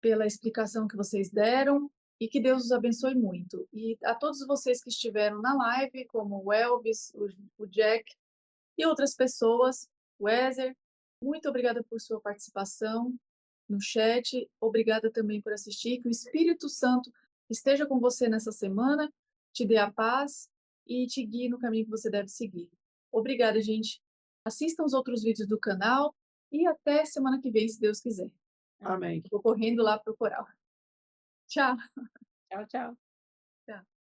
pela explicação que vocês deram. E que Deus os abençoe muito. E a todos vocês que estiveram na live, como o Elvis, o Jack e outras pessoas, o Ezer, muito obrigada por sua participação no chat. Obrigada também por assistir. Que o Espírito Santo esteja com você nessa semana, te dê a paz e te guie no caminho que você deve seguir. Obrigada, gente. Assistam os outros vídeos do canal e até semana que vem, se Deus quiser. Amém. Vou correndo lá pro coral. Tchau. Tchau, tchau. Tchau.